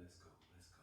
let's go, let's go.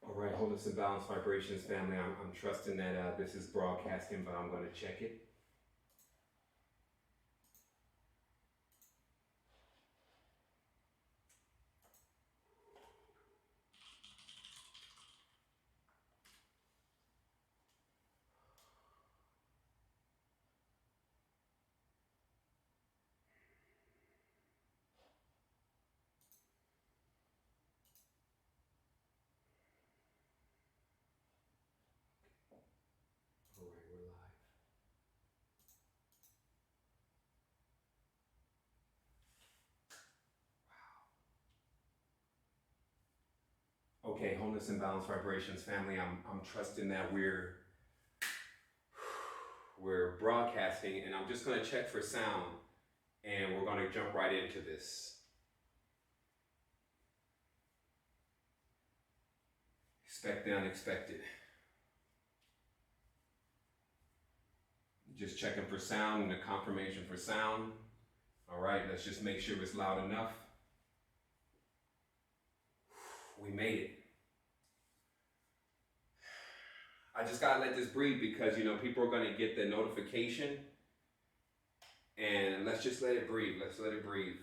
All right, wholeness and balance vibrations, family. I'm trusting that this is broadcasting, but I'm going to check it. All right, we're live. Okay, wholeness and balance vibrations, family. I'm trusting that we're broadcasting, and I'm just going to check for sound, and we're going to jump right into this. Expect the unexpected. Just checking for sound and the confirmation for sound. All right, let's just make sure it's loud enough. We made it. I just gotta let this breathe because, you know, people are gonna get the notification, and let's just let it breathe. Let's let it breathe.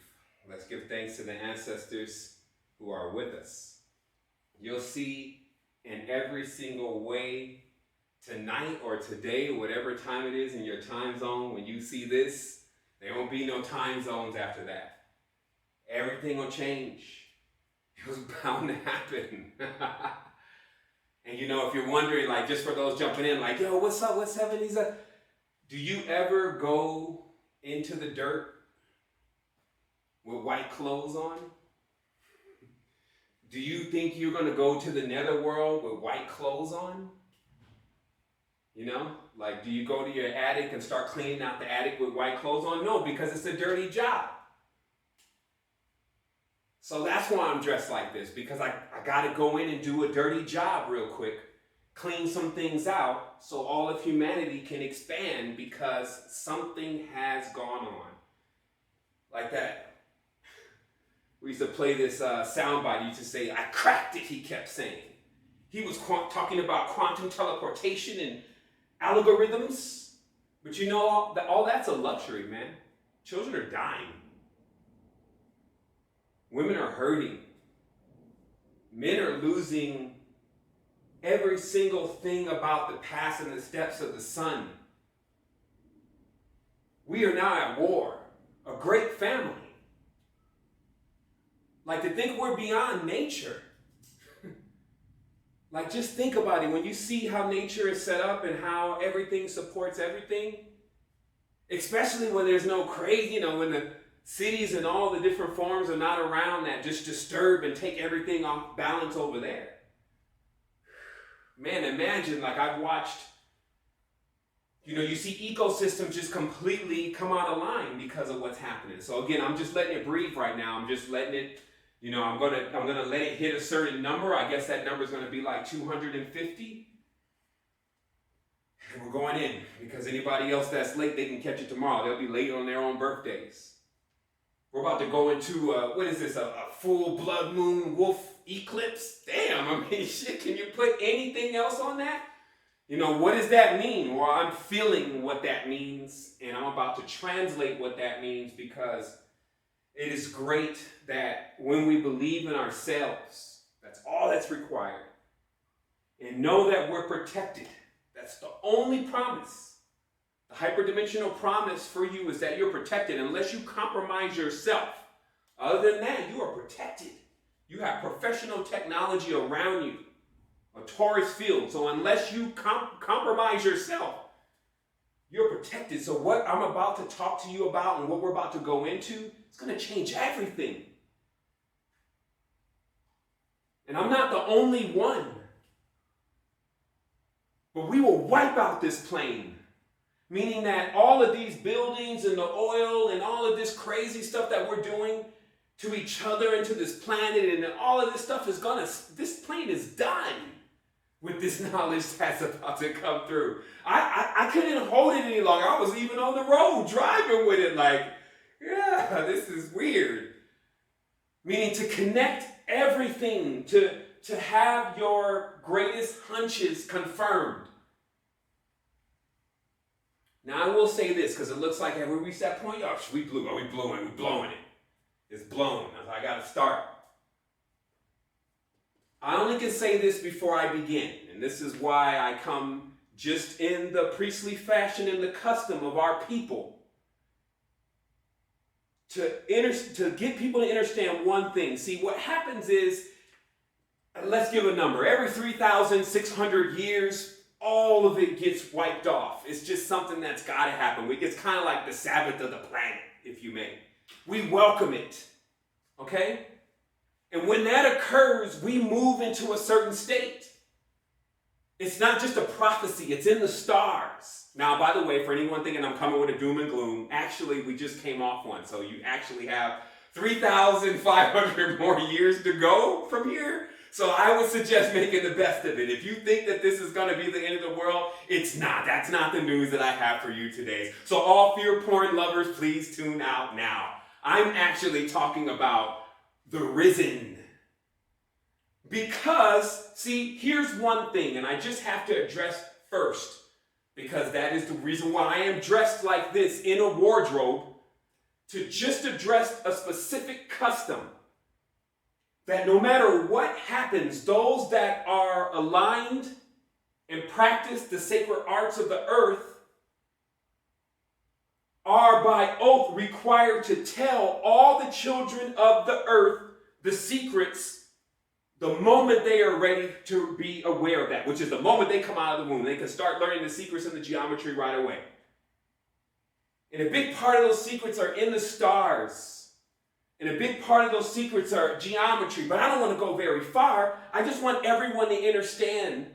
Let's give thanks to the ancestors who are with us. You'll see in every single way tonight or today, whatever time it is in your time zone, when you see this, there won't be no time zones after that. Everything will change. It was bound to happen. And you know, if you're wondering, like, just for those jumping in, like, yo, what's up, what's happening? Do you ever go into the dirt with white clothes on? Do you think you're going to go to the netherworld with white clothes on? You know, like, do you go to your attic and start cleaning out the attic with white clothes on? No, because it's a dirty job. So that's why I'm dressed like this, because I got to go in and do a dirty job real quick, clean some things out so all of humanity can expand, because something has gone on. Like that. We used to play this soundbite. He used to say, I cracked it, he kept saying. He was talking about quantum teleportation and algorithms. But you know, all that's a luxury, man. Children are dying. Women are hurting. Men are losing every single thing about the past and the steps of the sun. We are now at war. A great family. Like, to think we're beyond nature. Like, just think about it. When you see how nature is set up and how everything supports everything, especially when there's no crazy, you know, when the cities and all the different forms are not around that just disturb and take everything off balance over there. Man, imagine, like, I've watched, you know, you see ecosystems just completely come out of line because of what's happening. So again, I'm just letting it breathe right now. I'm just letting it, you know, I'm gonna let it hit a certain number. I guess that number is gonna be like 250. And we're going in, because anybody else that's late, they can catch it tomorrow. They'll be late on their own birthdays. We're about to go into, what is this, a full blood moon wolf eclipse? Damn, I mean, shit, can you put anything else on that? You know, what does that mean? Well, I'm feeling what that means, and I'm about to translate what that means, because it is great that when we believe in ourselves, that's all that's required, and know that we're protected. That's the only promise. The hyperdimensional promise for you is that you're protected unless you compromise yourself. Other than that, you are protected. You have professional technology around you, a torus field. So unless you compromise yourself, you're protected. So what I'm about to talk to you about and what we're about to go into, it's going to change everything. And I'm not the only one But we will wipe out this plane. Meaning that all of these buildings and the oil and all of this crazy stuff that we're doing to each other and to this planet and all of this stuff is this plane is done with this knowledge that's about to come through. I couldn't hold it any longer. I was even on the road driving with it like, yeah, this is weird. Meaning to connect everything, to have your greatest hunches confirmed. Now I will say this, because it looks like have we reached that point? Oh, we blowing it. It's blown. I got to start. I only can say this before I begin, and this is why I come just in the priestly fashion and the custom of our people. To get people to understand one thing. See, what happens is, let's give a number. Every 3,600 years, all of it gets wiped off. It's just something that's got to happen. It's kind of like the Sabbath of the planet, if you may. We welcome it, okay? And when that occurs, we move into a certain state. It's not just a prophecy, it's in the stars. Now, by the way, for anyone thinking I'm coming with a doom and gloom, actually, we just came off one. So you actually have 3,500 more years to go from here. So I would suggest making the best of it. If you think that this is going to be the end of the world, it's not. That's not the news that I have for you today. So all fear porn lovers, please tune out now. I'm actually talking about the risen. Because, see, here's one thing, and I just have to address first, because that is the reason why I am dressed like this in a wardrobe, to just address a specific custom. That no matter what happens, those that are aligned and practice the sacred arts of the earth are by oath required to tell all the children of the earth the secrets the moment they are ready to be aware of that, which is the moment they come out of the womb. They can start learning the secrets and the geometry right away. And a big part of those secrets are in the stars. And a big part of those secrets are geometry, but I don't want to go very far. I just want everyone to understand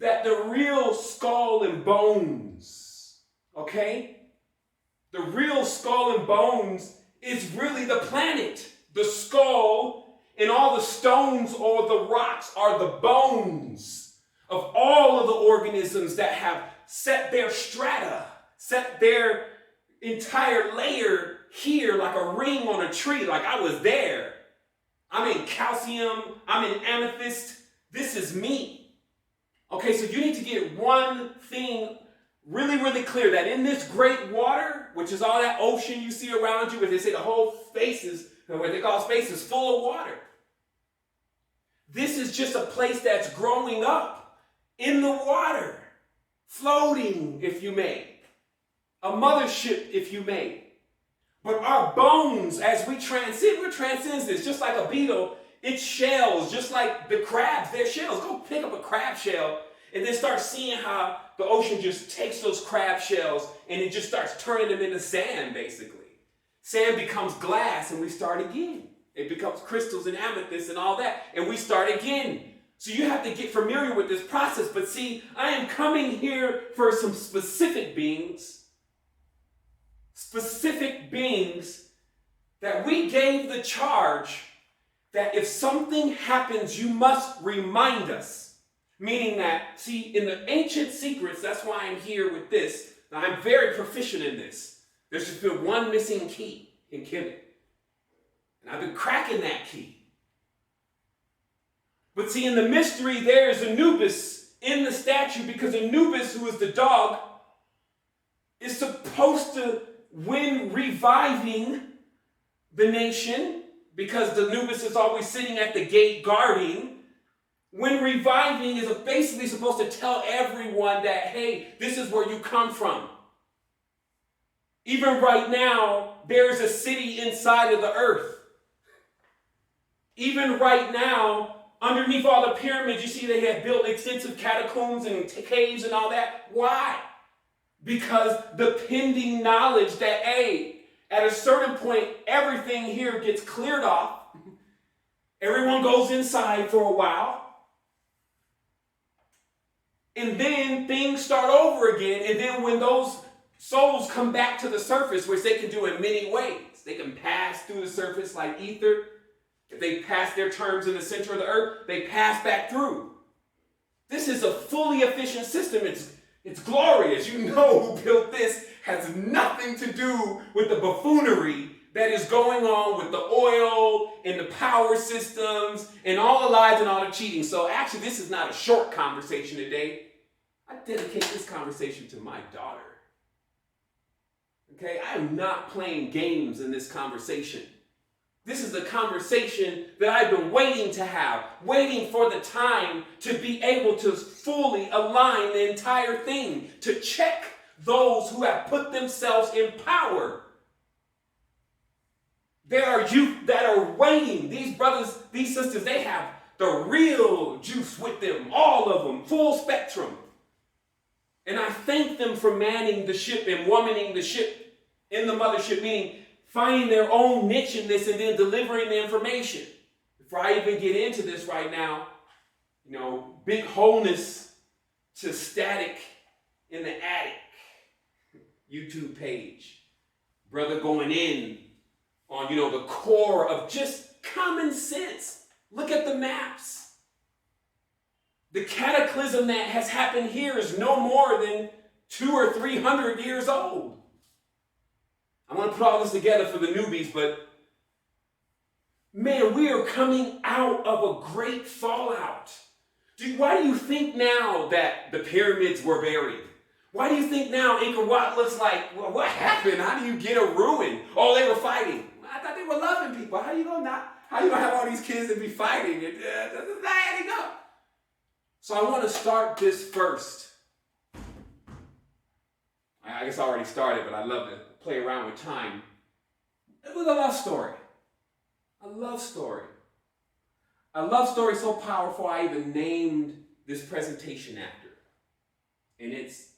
that the real skull and bones, okay? The real skull and bones is really the planet. The skull and all the stones or the rocks are the bones of all of the organisms that have set their strata, set their entire layer here like a ring on a tree, like I was there. I'm in calcium, I'm in amethyst. This is me. Okay, so you need to get one thing really, really clear, that in this great water, which is all that ocean you see around you, where they say the whole space is, what they call space is full of water. This is just a place that's growing up in the water, floating, if you may. A mothership, if you may. But our bones, as we transcends this, just like a beetle, its shells, just like the crabs, their shells. Go pick up a crab shell and then start seeing how the ocean just takes those crab shells and it just starts turning them into sand, basically. Sand becomes glass and we start again. It becomes crystals and amethyst and all that, and we start again. So you have to get familiar with this process. But see, I am coming here for some specific beings that we gave the charge that if something happens, you must remind us. Meaning that, see, in the ancient secrets, that's why I'm here with this. Now, I'm very proficient in this. There's just been one missing key in Kemet. And I've been cracking that key. But see, in the mystery, there is Anubis in the statue, because Anubis, who is the dog, is supposed to, when reviving the nation, because the Anubis is always sitting at the gate guarding, when reviving is basically supposed to tell everyone that, hey, this is where you come from. Even right now, there's a city inside of the earth. Even right now, underneath all the pyramids, you see they have built extensive catacombs and caves and all that. Why? Because the pending knowledge that, hey, at a certain point, everything here gets cleared off. Everyone goes inside for a while. And then things start over again. And then when those souls come back to the surface, which they can do in many ways, they can pass through the surface like ether. If they pass their terms in the center of the earth, they pass back through. This is a fully efficient system. It's glorious. You know who built this has nothing to do with the buffoonery that is going on with the oil and the power systems and all the lies and all the cheating. So actually, this is not a short conversation today. I dedicate this conversation to my daughter. Okay, I am not playing games in this conversation. This is a conversation that I've been waiting to have, waiting for the time to be able to fully align the entire thing, to check those who have put themselves in power. There are youth that are waiting. These brothers, these sisters, they have the real juice with them, all of them, full spectrum. And I thank them for manning the ship and womaning the ship in the mothership, meaning finding their own niche in this and then delivering the information. Before I even get into this right now, big wholeness to Static in the Attic YouTube page. Brother going in on, the core of just common sense. Look at the maps. The cataclysm that has happened here is no more than 200 or 300 years old. I want to put all this together for the newbies, but man, we are coming out of a great fallout. Why do you think now that the pyramids were buried? Why do you think now Angkor Wat looks like, well, what happened? How do you get a ruin? Oh, they were fighting. I thought they were loving people. How you gonna have all these kids and be fighting? This is not adding up. So I want to start this first. I guess I already started, but I love to play around with time. It was a love story. A love story. A love story so powerful I even named this presentation after. And it's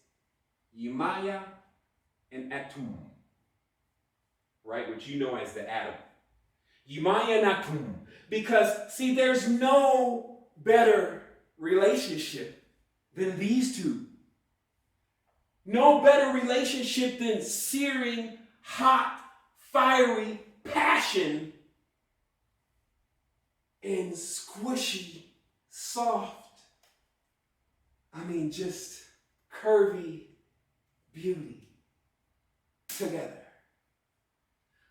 Yemaya and Atum. Right? Which you know as the atom. Yemaya and Atum. Because, see, there's no better relationship than these two. No better relationship than searing, hot, fiery passion and squishy, soft, just curvy beauty together.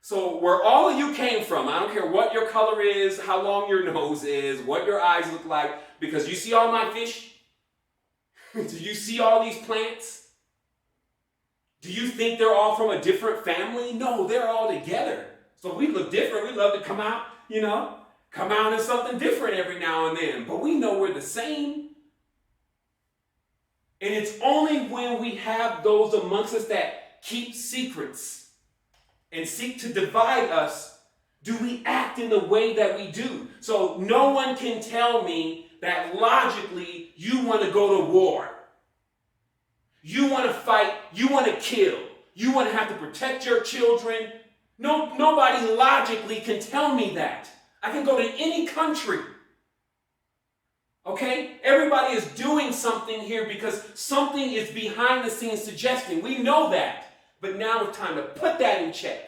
So where all of you came from, I don't care what your color is, how long your nose is, what your eyes look like, because you see all my fish? Do you see all these plants? Do you think they're all from a different family? No, they're all together. So we look different. We love to come out as something different every now and then. But we know we're the same. And it's only when we have those amongst us that keep secrets and seek to divide us do we act in the way that we do. So no one can tell me that logically you want to go to war. You want to fight, you want to kill, you want to have to protect your children. No, nobody logically can tell me that. I can go to any country. Okay? Everybody is doing something here because something is behind the scenes suggesting. We know that. But now it's time to put that in check.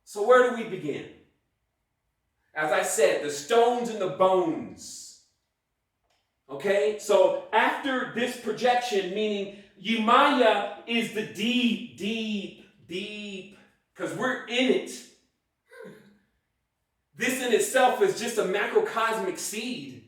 So where do we begin? As I said, the stones and the bones. Okay, so after this projection, meaning Yemaya is the deep, because we're in it. This in itself is just a macrocosmic seed.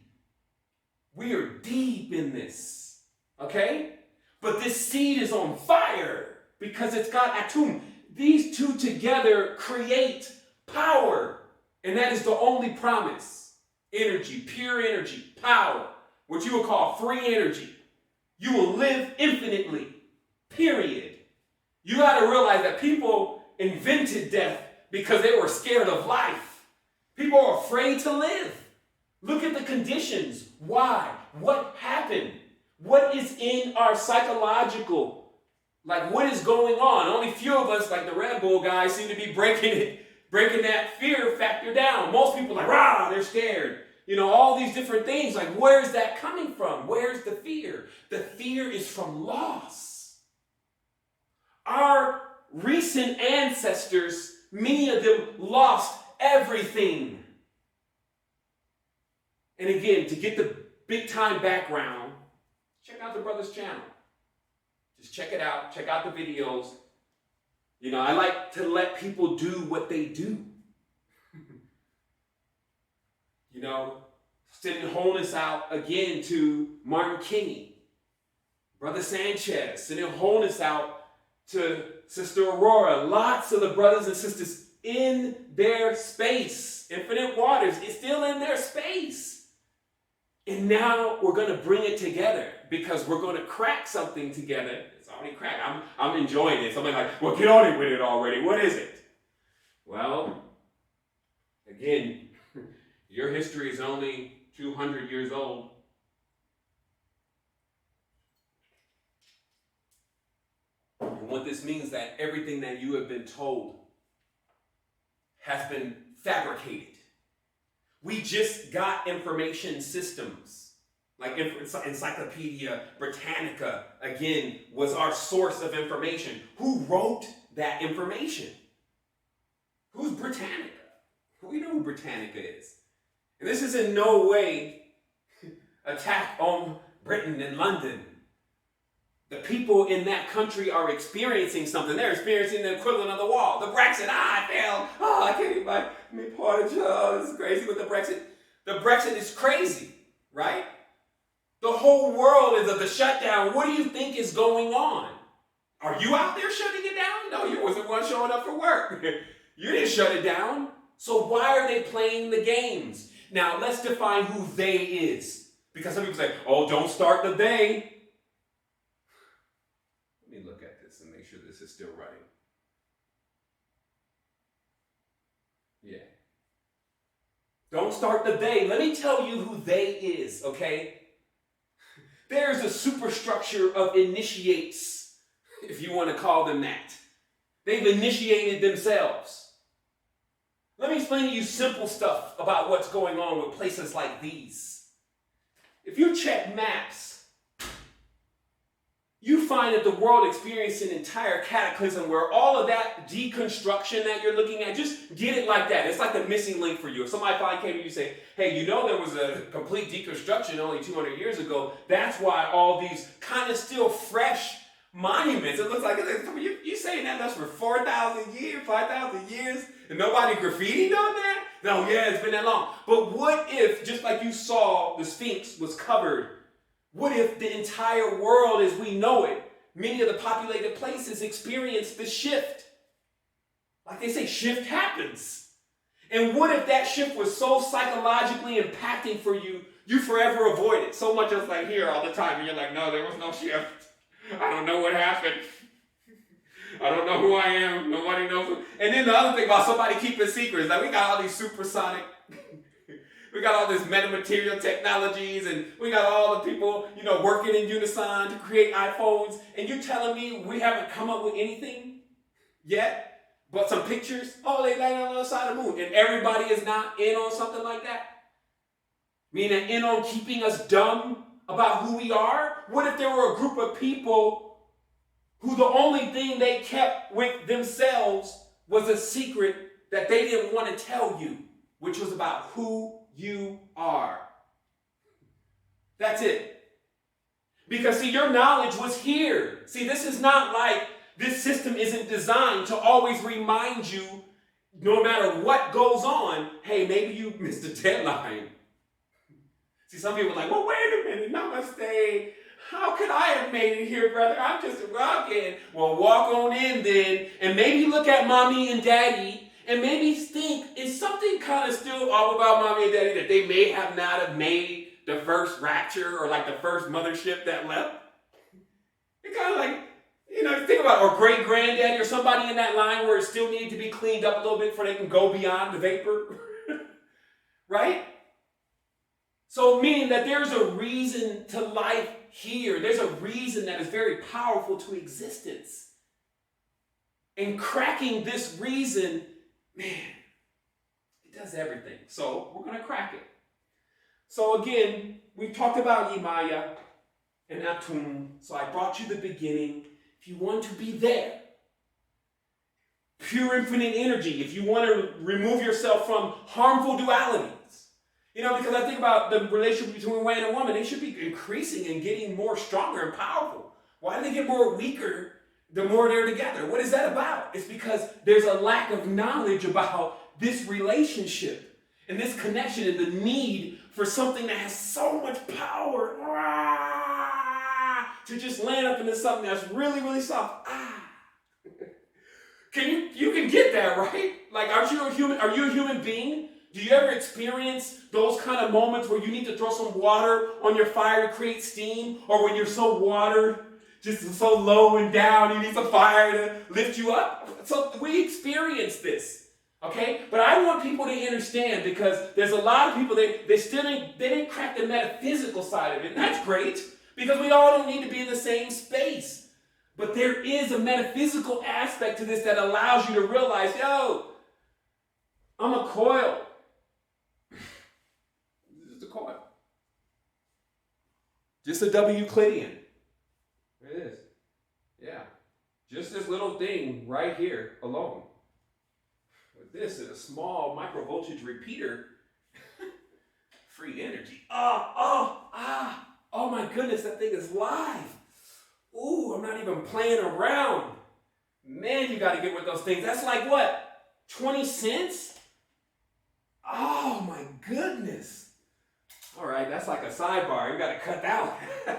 We are deep in this, okay? But this seed is on fire because it's got Atum. These two together create power, and that is the only promise. Energy, pure energy, power. What you would call free energy. You will live infinitely, period. You got to realize that people invented death because they were scared of life. People are afraid to live. Look at the conditions. Why? What happened? What is in our psychological, what is going on? Only few of us, like the Red Bull guys, seem to be breaking that fear factor down. Most people are like, rah, they're scared. all these different things. Like, where's that coming from? Where's the fear? The fear is from loss. Our recent ancestors, many of them lost everything. And again, to get the big time background, check out the brother's channel. Just check it out. Check out the videos. I like to let people do what they do. Sending wholeness out again to Martin Kinney, Brother Sanchez, sending wholeness out to Sister Aurora. Lots of the brothers and sisters in their space. Infinite Waters is still in their space. And now we're going to bring it together because we're going to crack something together. It's already cracked. I'm enjoying this. I'm like, well, get on it with it already. What is it? Well, again, your history is only 200 years old. And what this means is that everything that you have been told has been fabricated. We just got information systems. Like Encyclopedia Britannica, again, was our source of information. Who wrote that information? Who's Britannica? We know who Britannica is. And this is in no way attack on Britain and London. The people in that country are experiencing something. They're experiencing the equivalent of the wall. The Brexit, I failed. I can't even be part of it. This is crazy with the Brexit. The Brexit is crazy, right? The whole world is of the shutdown. What do you think is going on? Are you out there shutting it down? No, you wasn't one showing up for work. You didn't shut it down. So why are they playing the games? Now, let's define who they is. Because some people say, oh, don't start the they. Let me look at this and make sure this is still running. Yeah. Don't start the they. Let me tell you who they is, okay? There's a superstructure of initiates, if you want to call them that. They've initiated themselves. Let me explain to you simple stuff about what's going on with places like these. If you check maps, you find that the world experienced an entire cataclysm where all of that deconstruction that you're looking at, just get it like that. It's like the missing link for you. If somebody finally came to you and say, hey, there was a complete deconstruction only 200 years ago. That's why all these kind of still fresh monuments. It looks like you saying that's for 4,000 years, 5,000 years, and nobody graffitied on that? No, yeah, it's been that long. But what if, just like you saw, the Sphinx was covered? What if the entire world as we know it, many of the populated places experienced the shift? Like they say, shift happens. And what if that shift was so psychologically impacting for you, you forever avoid it? So much as like here all the time, and you're like, no, there was no shift. I don't know what happened. I don't know who I am. Nobody knows who. And then the other thing about somebody keeping secrets, like we got all these supersonic, we got all this metamaterial technologies, and we got all the people, working in unison to create iPhones, and you're telling me we haven't come up with anything yet but some pictures? Oh, they landed on the other side of the moon, and everybody is not in on something like that? Meaning in on keeping us dumb about who we are? What if there were a group of people who the only thing they kept with themselves was a secret that they didn't want to tell you, which was about who you are? That's it. Because see, your knowledge was here. See, this is not like this system isn't designed to always remind you, no matter what goes on, hey, maybe you missed a deadline. See, some people are like, well, wait a minute, namaste. How could I have made it here, brother? I'm just rocking. Well, walk on in then, and maybe look at mommy and daddy, and maybe think, is something kind of still off about mommy and daddy that they may have not have made the first rapture or like the first mothership that left? It's kind of like, think about it, or great-granddaddy or somebody in that line where it still needs to be cleaned up a little bit before they can go beyond the vapor. Right? So meaning that there's a reason to life here. There's a reason that is very powerful to existence. And cracking this reason, man, it does everything. So we're going to crack it. So again, we've talked about Yemaya and Atum. So I brought you the beginning. If you want to be there, pure infinite energy, if you want to remove yourself from harmful dualities. Because I think about the relationship between a man and a woman, they should be increasing and getting more stronger and powerful. Why do they get more weaker the more they're together? What is that about? It's because there's a lack of knowledge about this relationship and this connection and the need for something that has so much power to just land up into something that's really, really soft. You can get that, right? Like, are you a human being? Do you ever experience those kind of moments where you need to throw some water on your fire to create steam? Or when you're so watered, just so low and down, you need some fire to lift you up? So we experience this, okay? But I want people to understand, because there's a lot of people, they didn't crack the metaphysical side of it. And that's great, because we all don't need to be in the same space. But there is a metaphysical aspect to this that allows you to realize, I'm a coil. This is a coil. Just a W Euclidean. There it is. Yeah. Just this little thing right here alone. With this and a small microvoltage repeater. Free energy. Oh my goodness, that thing is live. Ooh, I'm not even playing around. Man, you got to get with those things. That's like what? 20 cents? Oh my goodness. All right, that's like a sidebar. You got to cut that one.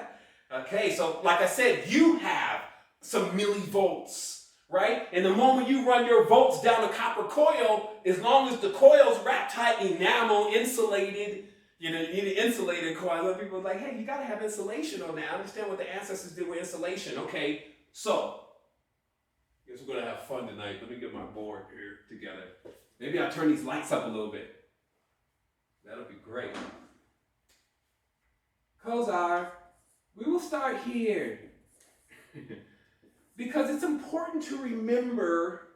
Okay, so like I said, you have some millivolts, right? And the moment you run your volts down a copper coil, as long as the coil's wrapped tight, enamel, insulated, you need an insulated coil. Other people are like, hey, you got to have insulation on that. I understand what the ancestors did with insulation. Okay, so I guess we're going to have fun tonight. Let me get my board here together. Maybe I'll turn these lights up a little bit. That'll be great. Kozar, we will start here. Because it's important to remember,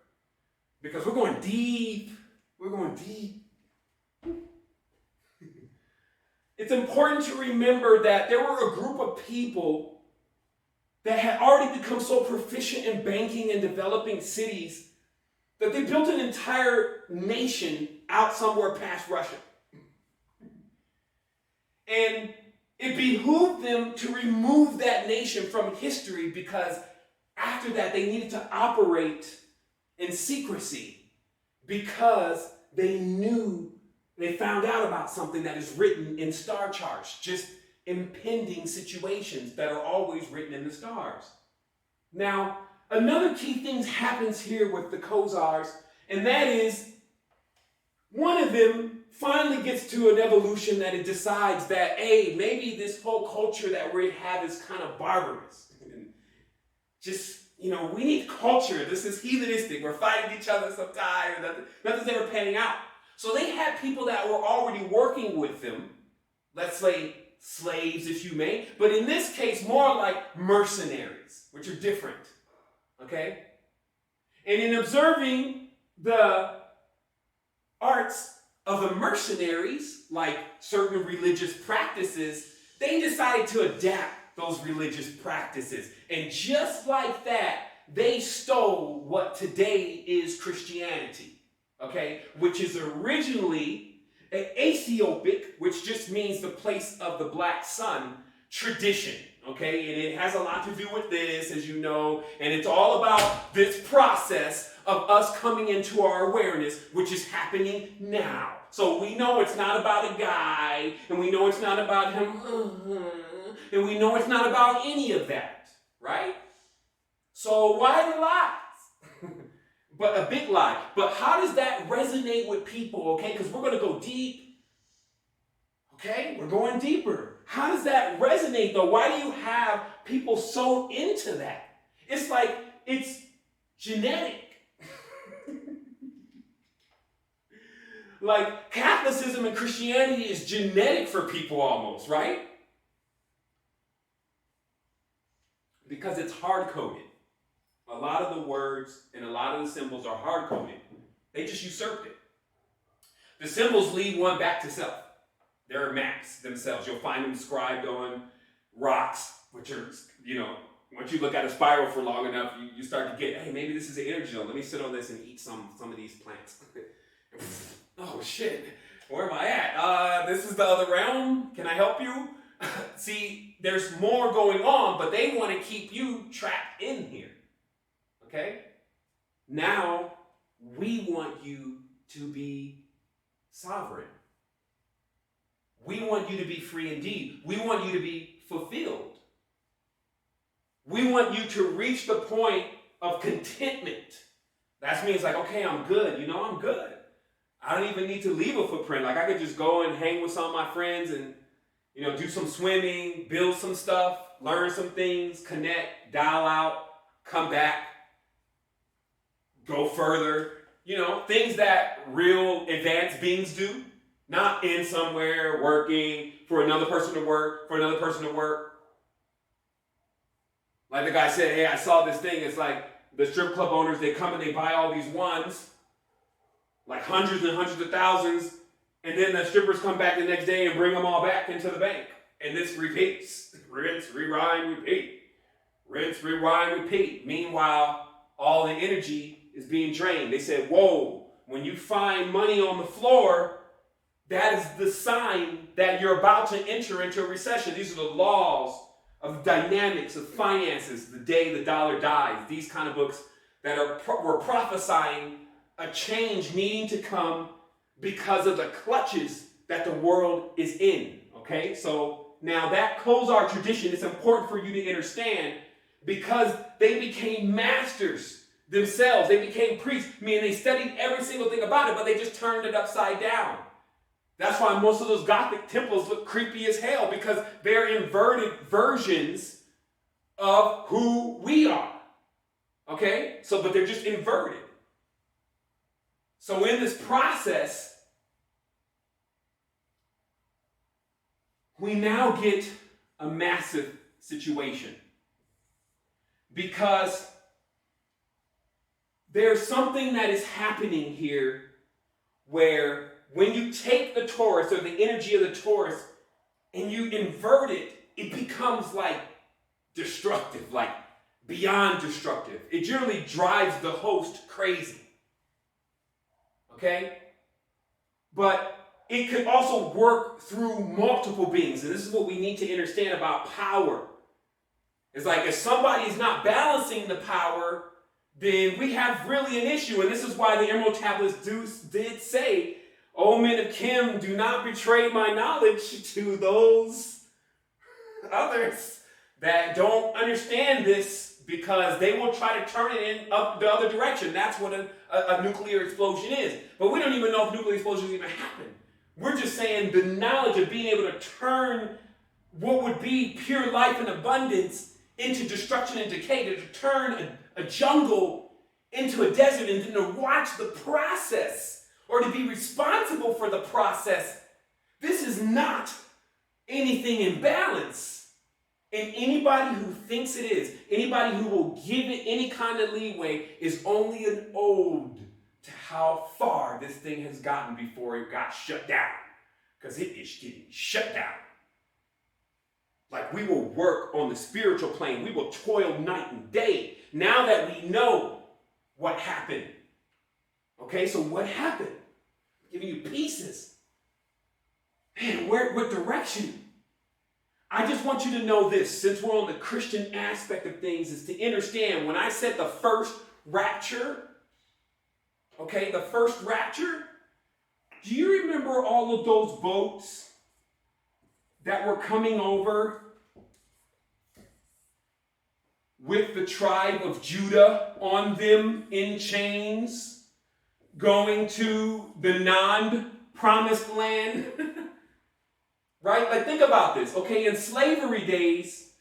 because we're going deep. We're going deep. It's important to remember that there were a group of people that had already become so proficient in banking and developing cities that they built an entire nation out somewhere past Russia. And it behooved them to remove that nation from history, because after that they needed to operate in secrecy, because they found out about something that is written in star charts, just impending situations that are always written in the stars. Now, another key thing happens here with the Khazars, and that is one of them finally gets to an evolution that it decides that, hey, maybe this whole culture that we have is kind of barbarous. And just, we need culture. This is heathenistic. We're fighting each other sometimes. Nothing's ever panning out. So they had people that were already working with them, let's say slaves, if you may, but in this case, more like mercenaries, which are different, okay? And in observing the arts of the mercenaries, like certain religious practices, they decided to adapt those religious practices. And just like that, they stole what today is Christianity. Okay, which is originally an Aethiopic, which just means the place of the black sun, tradition. Okay, and it has a lot to do with this, as you know, and it's all about this process of us coming into our awareness, which is happening now. So we know it's not about a guy, and we know it's not about him, and we know it's not about any of that, right? So why the lies? But a big lie. But how does that resonate with people, okay? Because we're going to go deep. Okay? We're going deeper. How does that resonate, though? Why do you have people so into that? It's like it's genetic. Like Catholicism and Christianity is genetic for people almost, right? Because it's hard-coded. A lot of the words and a lot of the symbols are hard-coded. They just usurped it. The symbols lead one back to self. They're maps themselves. You'll find them inscribed on rocks, which are, once you look at a spiral for long enough, you start to get, hey, maybe this is an energy zone. Let me sit on this and eat some of these plants. Oh, shit. Where am I at? This is the other realm. Can I help you? See, there's more going on, but they want to keep you trapped in here. Okay? Now, we want you to be sovereign. We want you to be free indeed. We want you to be fulfilled. We want you to reach the point of contentment. That means like, okay, I'm good. I'm good. I don't even need to leave a footprint. Like I could just go and hang with some of my friends and, do some swimming, build some stuff, learn some things, connect, dial out, come back, go further. Things that real advanced beings do. Not in somewhere working for another person to work, Like the guy said, hey, I saw this thing. It's like the strip club owners, they come and they buy all these ones, like hundreds and hundreds of thousands, and then the strippers come back the next day and bring them all back into the bank. And this repeats. Rinse, rewind, repeat. Rinse, rewind, repeat. Meanwhile, all the energy is being drained. They said, whoa, when you find money on the floor, that is the sign that you're about to enter into a recession. These are the laws of dynamics of finances, the day the dollar dies. These kind of books that were prophesying a change needing to come because of the clutches that the world is in. Okay, so now that Khazar tradition is important for you to understand because they became masters themselves. They became priests, meaning they studied every single thing about it, but they just turned it upside down. That's why most of those Gothic temples look creepy as hell, because they're inverted versions of who we are. Okay? But they're just inverted. So in this process, we now get a massive situation. Because there's something that is happening here where when you take the Taurus or the energy of the Taurus and you invert it, it becomes like destructive, like beyond destructive. It generally drives the host crazy. Okay? But it could also work through multiple beings. And this is what we need to understand about power. It's like if somebody's not balancing the power, then we have really an issue. And this is why the Emerald Tablets did say, O men of Kim, do not betray my knowledge to those others that don't understand this, because they will try to turn it in up the other direction. That's what a nuclear explosion is. But we don't even know if nuclear explosions even happen. We're just saying the knowledge of being able to turn what would be pure life and abundance into destruction and decay, to turn a jungle into a desert, and then to watch the process, or to be responsible for the process. This is not anything in balance. And anybody who thinks it is, anybody who will give it any kind of leeway, is only an ode to how far this thing has gotten before it got shut down. Because it is getting shut down. Like, we will work on the spiritual plane. We will toil night and day. Now that we know what happened. Okay, so what happened? I'm giving you pieces. Man, what direction? I just want you to know this, since we're on the Christian aspect of things, is to understand when I said the first rapture, okay, the first rapture, do you remember all of those boats that were coming over with the tribe of Judah on them in chains, going to the non-promised land? Right? Like, think about this. Okay, in slavery days,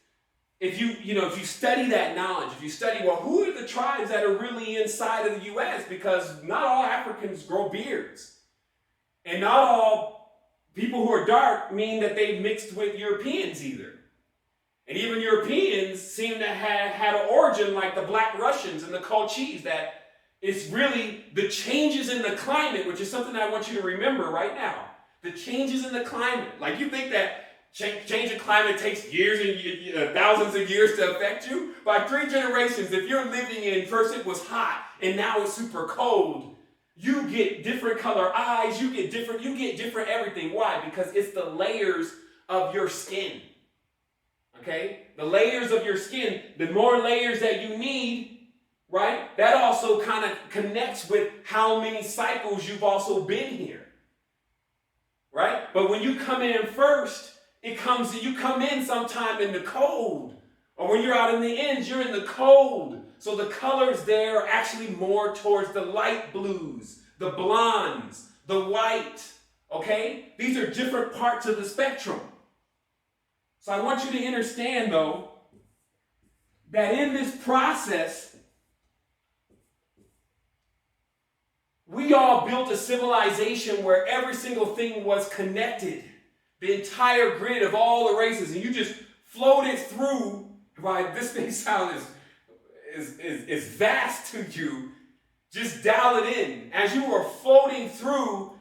if you study that knowledge, if you study, well, who are the tribes that are really inside of the U.S.? Because not all Africans grow beards. And not all people who are dark mean that they've mixed with Europeans either. And even Europeans seem to have had an origin like the Black Russians and the Colchis, that it's really the changes in the climate, which is something I want you to remember right now. the changes in the climate. Like you think that change in climate takes years and thousands of years to affect you? By 3 generations, if you're living in, first it was hot and now it's super cold, you get different color eyes, you get different everything. Why? Because it's the layers of your skin. Okay? The layers of your skin, the more layers that you need, right? That also kind of connects with how many cycles you've also been here. Right? But when you come in first, you come in sometime in the cold. Or when you're out in the ends, you're in the cold. So the colors there are actually more towards the light blues, the blondes, the white. Okay? These are different parts of the spectrum. So I want you to understand, though, that in this process, we all built a civilization where every single thing was connected. The entire grid of all the races. And you just floated through, right? This may sound is vast to you. Just dial it in. As you were floating through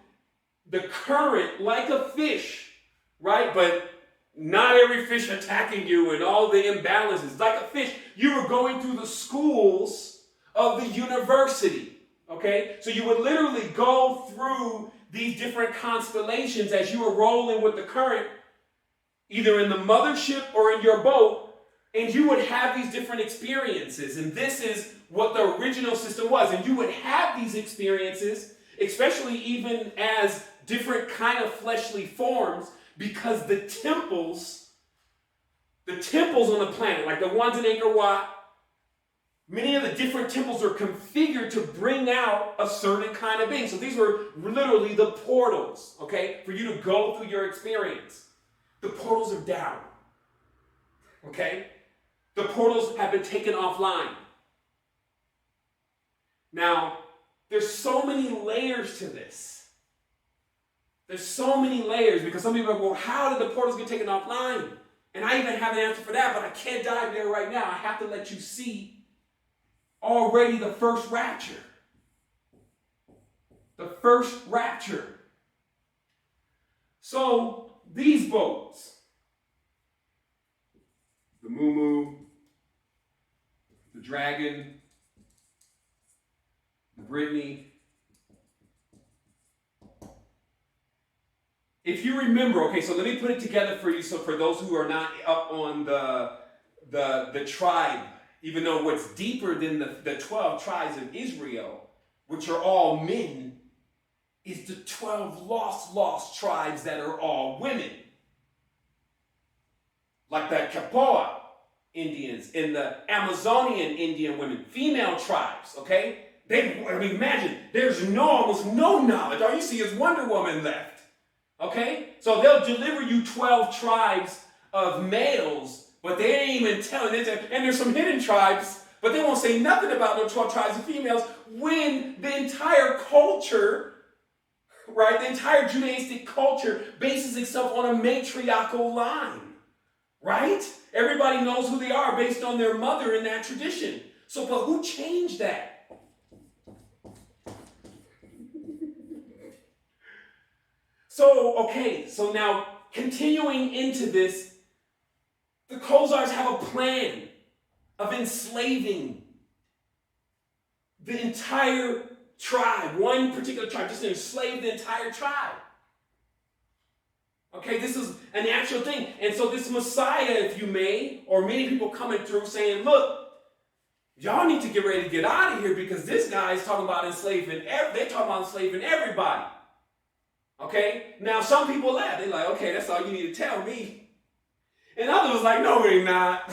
the current like a fish, right? But not every fish attacking you and all the imbalances. Like a fish, you were going through the schools of the university, okay? So you would literally go through these different constellations as you were rolling with the current, either in the mothership or in your boat, and you would have these different experiences. And this is what the original system was. And you would have these experiences, especially even as different kind of fleshly forms, because the temples on the planet, like the ones in Angkor Wat, many of the different temples are configured to bring out a certain kind of being. So these were literally the portals, okay, for you to go through your experience. The portals are down, okay? The portals have been taken offline. Now, there's so many layers to this. There's so many layers because some people are like, well, how did the portals get taken offline? And I even have an answer for that, but I can't dive there right now. I have to let you see already the first rapture. The first rapture. So these boats, the Moo, the Dragon, the Brittany. If you remember, okay, so let me put it together for you. So for those who are not up on the tribe, even though what's deeper than the 12 tribes of Israel, which are all men, is the 12 lost tribes that are all women. Like the Kapoa Indians and the Amazonian Indian women, female tribes, okay? Imagine, there's almost no knowledge. All you see is Wonder Woman left. Okay? So they'll deliver you 12 tribes of males, but they ain't even telling it. And there's some hidden tribes, but they won't say nothing about no 12 tribes of females when the entire culture, right, the entire Judaistic culture bases itself on a matriarchal line, right? Everybody knows who they are based on their mother in that tradition. So, but who changed that? So now continuing into this, the Khazars have a plan of enslaving the entire tribe, one particular tribe, just enslave the entire tribe. Okay, this is an actual thing. And so this Messiah, if you may, or many people coming through saying, look, y'all need to get ready to get out of here because this guy is talking about enslaving, they're talking about enslaving everybody. Okay? Now, some people laugh. They're like, okay, that's all you need to tell me. And others was like, no, we're not.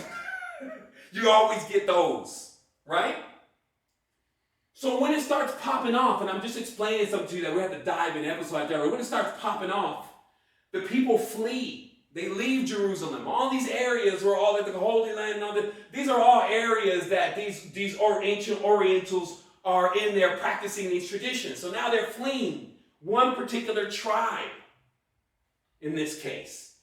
You always get those, right? So when it starts popping off, and I'm just explaining something to you that we have to dive in episode like that, when it starts popping off, the people flee. They leave Jerusalem. All these areas were all like the Holy Land and all that. These are all areas that these ancient Orientals are in there practicing these traditions. So now they're fleeing one particular tribe in this case.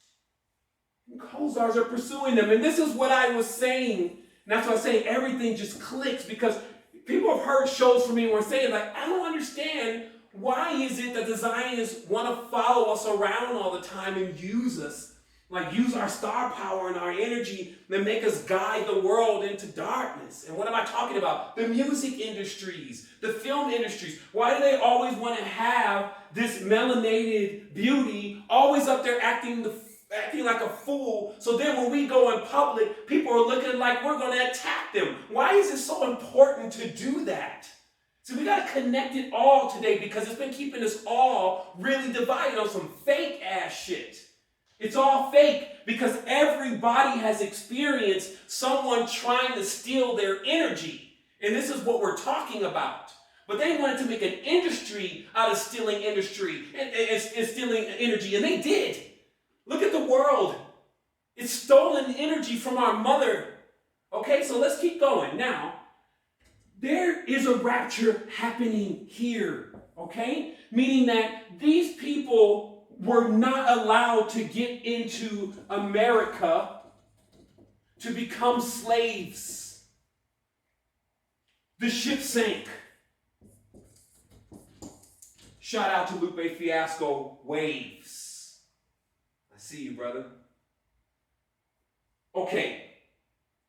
And Khazars are pursuing them. And this is what I was saying. And that's why I say everything just clicks because people have heard shows from me where saying, like, I don't understand why is it that the Zionists want to follow us around all the time and use us? Like use our star power and our energy and make us guide the world into darkness. And what am I talking about? The music industries, the film industries. Why do they always want to have this melanated beauty always up there acting like a fool? So then when we go in public, people are looking like we're going to attack them. Why is it so important to do that? So we got to connect it all today because it's been keeping us all really divided on some fake ass shit. It's all fake because everybody has experienced someone trying to steal their energy. And this is what we're talking about. But they wanted to make an industry out of stealing industry and stealing energy. And they did. Look at the world. It's stolen energy from our mother. Okay, so let's keep going. Now, there is a rapture happening here. Okay? Meaning that these people were not allowed to get into America to become slaves. The ship sank. Shout out to Lupe Fiasco, Waves. I see you, brother. Okay,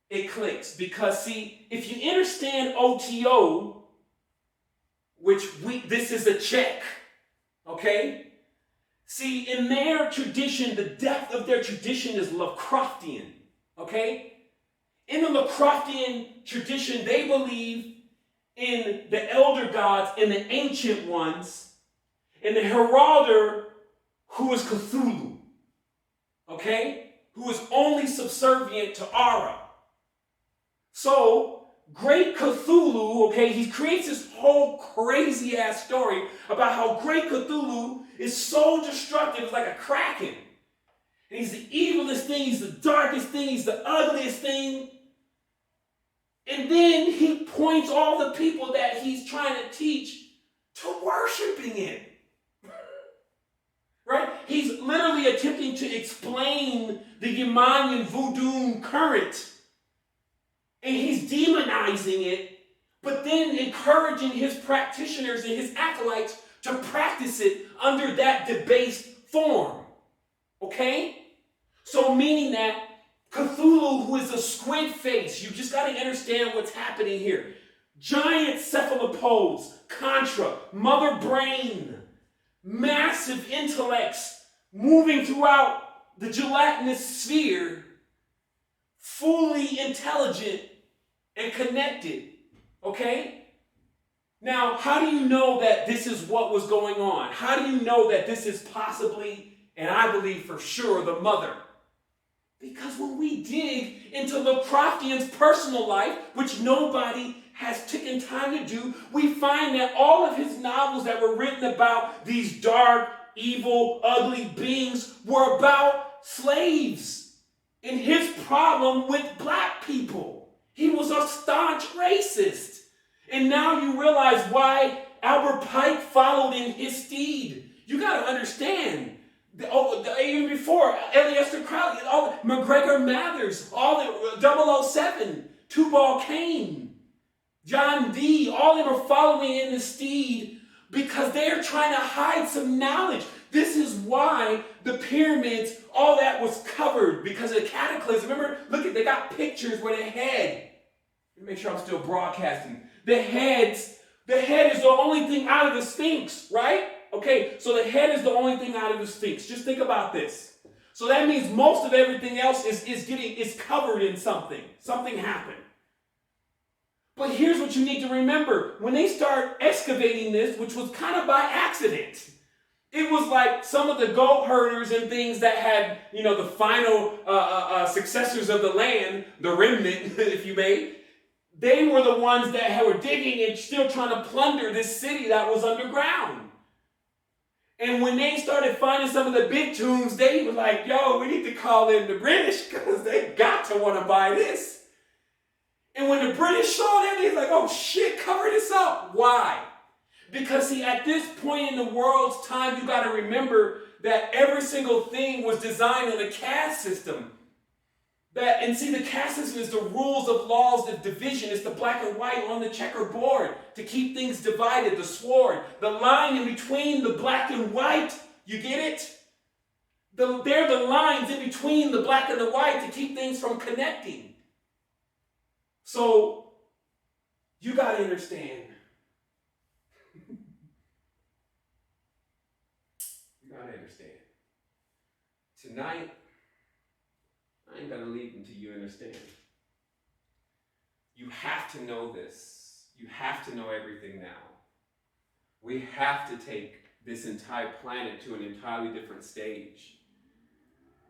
it clicks because see, if you understand OTO, this is a check, okay? See, in their tradition, the depth of their tradition is Lovecraftian, okay? In the Lovecraftian tradition, they believe in the elder gods and the ancient ones, and the Heralder, who is Cthulhu, okay? Who is only subservient to Ara. So, Great Cthulhu, okay, he creates this whole crazy-ass story about how Great Cthulhu is so destructive, it's like a kraken. And he's the evilest thing, he's the darkest thing, he's the ugliest thing. And then he points all the people that he's trying to teach to worshiping it. Right? He's literally attempting to explain the Yemaya voodoo current. And he's demonizing it, but then encouraging his practitioners and his acolytes to practice it under that debased form. Okay? So meaning that Cthulhu, who is a squid face, you just got to understand what's happening here. Giant cephalopods, Contra, mother brain, massive intellects moving throughout the gelatinous sphere, fully intelligent and connected, okay? Now, how do you know that this is what was going on? How do you know that this is possibly, and I believe for sure, the mother? Because when we dig into Lovecraftian's personal life, which nobody has taken time to do, we find that all of his novels that were written about these dark, evil, ugly beings were about slaves and his problem with black people. He was a staunch racist. And now you realize why Albert Pike followed in his steed. You got to understand. Even before, Eliester Crowley, McGregor Mathers, all the 007, Tubal Cain, John Dee, all of them are following in the steed because they're trying to hide some knowledge. This is why the pyramids, all that was covered because of the cataclysm. Remember, look at, they got pictures where the head, let me make sure I'm still broadcasting. The head is the only thing out of the Sphinx, right? Okay, so the head is the only thing out of the Sphinx. Just think about this. So that means most of everything else is covered in something. Something happened. But here's what you need to remember. When they start excavating this, which was kind of by accident, it was like some of the goat herders and things that had, the final successors of the land, the remnant, if you may, they were the ones that were digging and still trying to plunder this city that was underground. And when they started finding some of the big tombs, they were like, yo, we need to call in the British because they got to want to buy this. And when the British saw that, they were like, oh shit, cover this up. Why? Because see, at this point in the world's time, you got to remember that every single thing was designed on a caste system. And see, the caste system is the rules of laws of division. It's the black and white on the checkerboard to keep things divided, the sword, the line in between the black and white. You get it? They're the lines in between the black and the white to keep things from connecting. So, you got to understand. You got to understand. Tonight, I ain't going to leave until you understand. You have to know this. You have to know everything now. We have to take this entire planet to an entirely different stage.